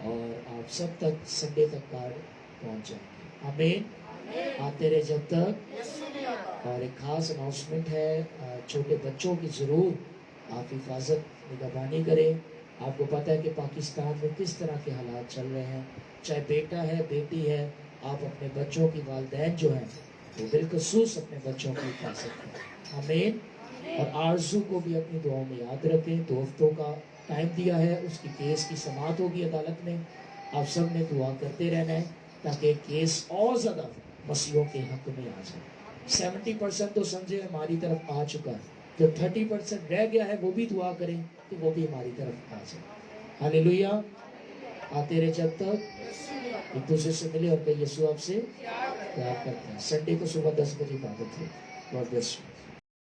और आप सब तक संडे तक कार्ड पहुंच जाएंगे। आमीन। आते रहे जब तक। और एक खास अनाउंसमेंट है, छोटे बच्चों की जरूर आप हिफाजत निगरानी करें। आपको पता है कि पाकिस्तान में किस तरह के हालात चल रहे हैं, चाहे बेटा है बेटी है, आप अपने बच्चों की वालिदैन जो हैं वो बिलखसूस अपने बच्चों की हिफाजत करें। आमीन। और आरजू को भी अपनी दुआओं में याद रखें। 2 हफ्तों का टाइम दिया है, उसकी केस की समाअत होगी अदालत में। आप सब ने दुआ करते रहना है ताकि केस और ज़्यादा मसीहों के हक में आ जाए। 70% तो समझे हमारी तरफ आ चुका है, जो 30% रह गया है वो भी दुआ करें कि वो भी हमारी तरफ आ जाए। हालेलुया। आते रहे जब तक, एक दूसरे से मिले और कई यीशु आपसे प्यार करते हैं। संडे को सुबह 10 बजे इबादत है। God bless you.